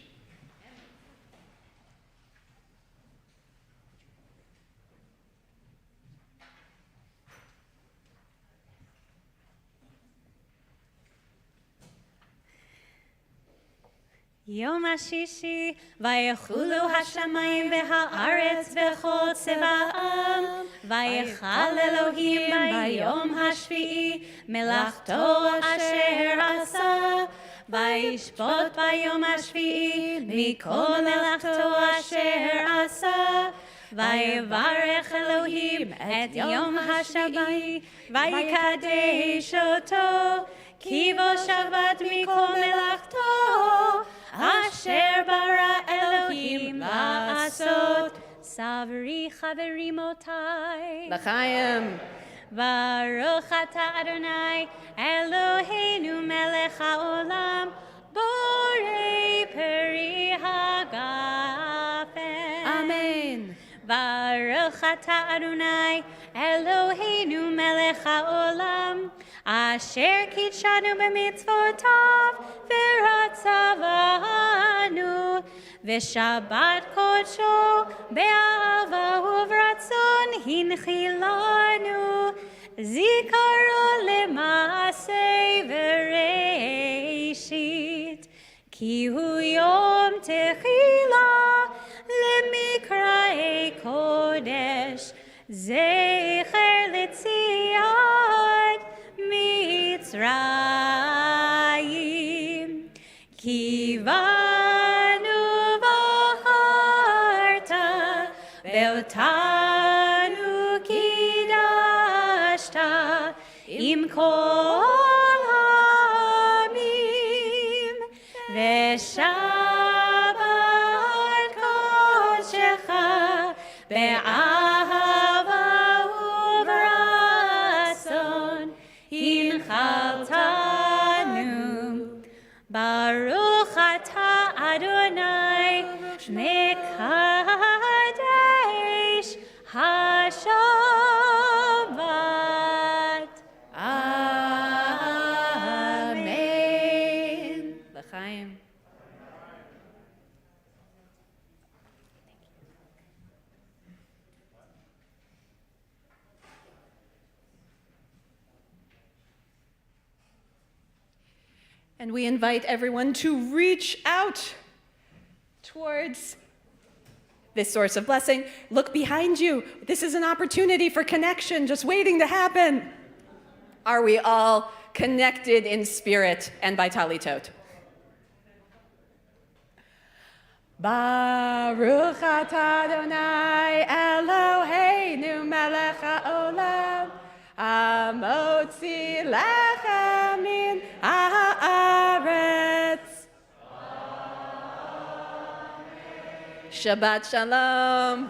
יום השישי, ויחולו השמיים והארץ וכל צבאם, ויחל אלוהים ביום השביעי מלאכתו אשר עשה, וישפוט ביום השביעי מכל מלאכתו אשר עשה, ויברך אלוהים את יום השביעי, ויקדש אותו, כי בו שבת מכל מלאכתו, אשר ברא אלוהים לעשות. סברי חברימותיי. לחיים. ברוך אתה אדוני אלוהינו מלך העולם, בורא פרי הגפן. אמן. ברוך אתה אדוני אלוהינו מלך העולם, אשר קידשנו במצוותיו ורצה בנו, ושבת קודשו באהבה וברצון הנחילנו, זיכרו למעשה וראשית, כי הוא יום תחילה למקראי קודש, זכר לציון מצרים. כי בנו בחרת ואותנו קידשת עם כל העמים, ושבת קודשך באהבה וברצון הנחלת Mekadesh HaShabbat. Amen. L'chaim. And we invite everyone to reach out towards this source of blessing. Look behind you. This is an opportunity for connection just waiting to happen. Are we all connected in spirit and by talitot? Baruch atah Adonai Eloheinu melech haolam hamotzi lechem min haaretz. Shabbat shalom.